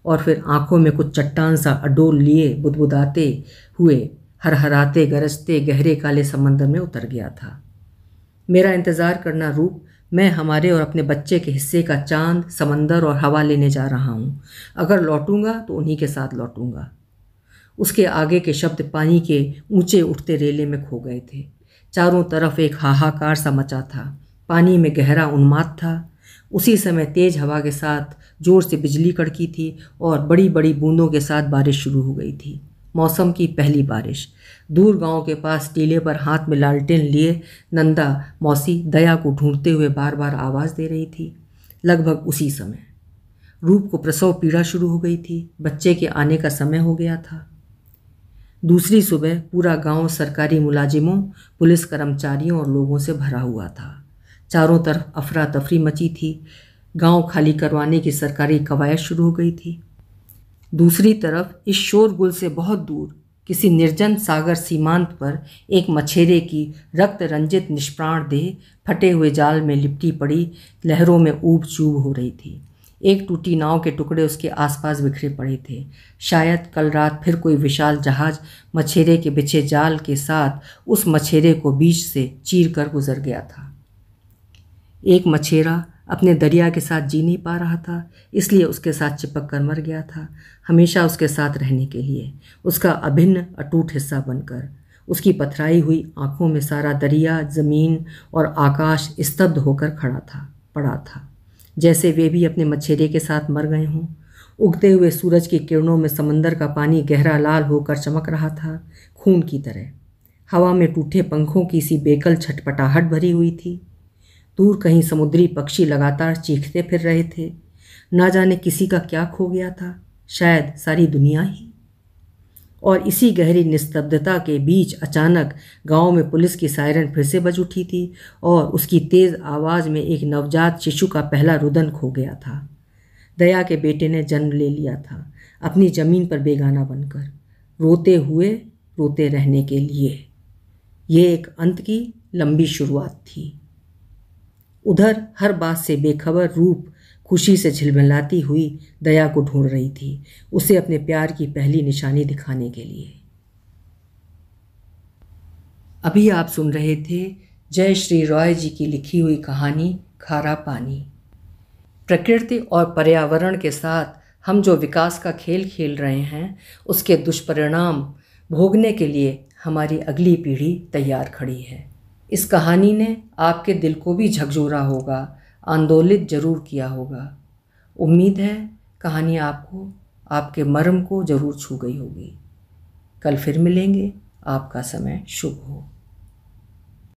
और फिर आंखों में कुछ चट्टान सा अडोल लिए बुदबुदाते हुए हरहराते गरजते गहरे काले समंदर में उतर गया था। मेरा इंतज़ार करना रूप, मैं हमारे और अपने बच्चे के हिस्से का चांद, समंदर और हवा लेने जा रहा हूँ। अगर लौटूंगा तो उन्हीं के साथ लौटूंगा। उसके आगे के शब्द पानी के ऊंचे उठते रेले में खो गए थे। चारों तरफ एक हाहाकार सा मचा था। पानी में गहरा उन्माद था। उसी समय तेज हवा के साथ जोर से बिजली कड़की थी और बड़ी बड़ी बूंदों के साथ बारिश शुरू हो गई थी। मौसम की पहली बारिश। दूर गांव के पास टीले पर हाथ में लालटेन लिए नंदा मौसी दया को ढूंढते हुए बार बार आवाज़ दे रही थी। लगभग उसी समय रूप को प्रसव पीड़ा शुरू हो गई थी। बच्चे के आने का समय हो गया था। दूसरी सुबह पूरा गांव सरकारी मुलाजिमों, पुलिस कर्मचारियों और लोगों से भरा हुआ था। चारों तरफ अफरा तफरी मची थी। गांव खाली करवाने की सरकारी कवायद शुरू हो गई थी। दूसरी तरफ इस शोरगुल से बहुत दूर किसी निर्जन सागर सीमांत पर एक मछेरे की रक्त रंजित निष्प्राण देह फटे हुए जाल में लिपटी पड़ी लहरों में ऊब चूब हो रही थी। एक टूटी नाव के टुकड़े उसके आसपास बिखरे पड़े थे। शायद कल रात फिर कोई विशाल जहाज मछेरे के बिछे जाल के साथ उस मछेरे को बीच से चीर कर गुजर गया था। एक मछेरा अपने दरिया के साथ जी नहीं पा रहा था, इसलिए उसके साथ चिपक कर मर गया था, हमेशा उसके साथ रहने के लिए, उसका अभिन्न अटूट हिस्सा बनकर। उसकी पथराई हुई आंखों में सारा दरिया, ज़मीन और आकाश स्तब्ध होकर पड़ा था, जैसे वे भी अपने मछेरे के साथ मर गए हों। उगते हुए सूरज की किरणों में समंदर का पानी गहरा लाल होकर चमक रहा था, खून की तरह। हवा में टूटे पंखों की सी बेकल छटपटाहट भरी हुई थी। दूर कहीं समुद्री पक्षी लगातार चीखते फिर रहे थे। ना जाने किसी का क्या खो गया था, शायद सारी दुनिया ही। और इसी गहरी निस्तब्धता के बीच अचानक गांव में पुलिस की सायरन फिर से बज उठी थी और उसकी तेज़ आवाज़ में एक नवजात शिशु का पहला रुदन खो गया था। दया के बेटे ने जन्म ले लिया था, अपनी ज़मीन पर बेगाना बनकर, रोते हुए रोते रहने के लिए। ये एक अंत की लंबी शुरुआत थी। उधर हर बात से बेखबर रूप खुशी से झिलमिलाती हुई दया को ढूंढ रही थी, उसे अपने प्यार की पहली निशानी दिखाने के लिए। अभी आप सुन रहे थे जय श्री रॉय जी की लिखी हुई कहानी खारा पानी। प्रकृति और पर्यावरण के साथ हम जो विकास का खेल खेल रहे हैं, उसके दुष्परिणाम भोगने के लिए हमारी अगली पीढ़ी तैयार खड़ी है। इस कहानी ने आपके दिल को भी झकझोरा होगा, आंदोलित जरूर किया होगा। उम्मीद है कहानी आपको, आपके मर्म को जरूर छू गई होगी। कल फिर मिलेंगे। आपका समय शुभ हो।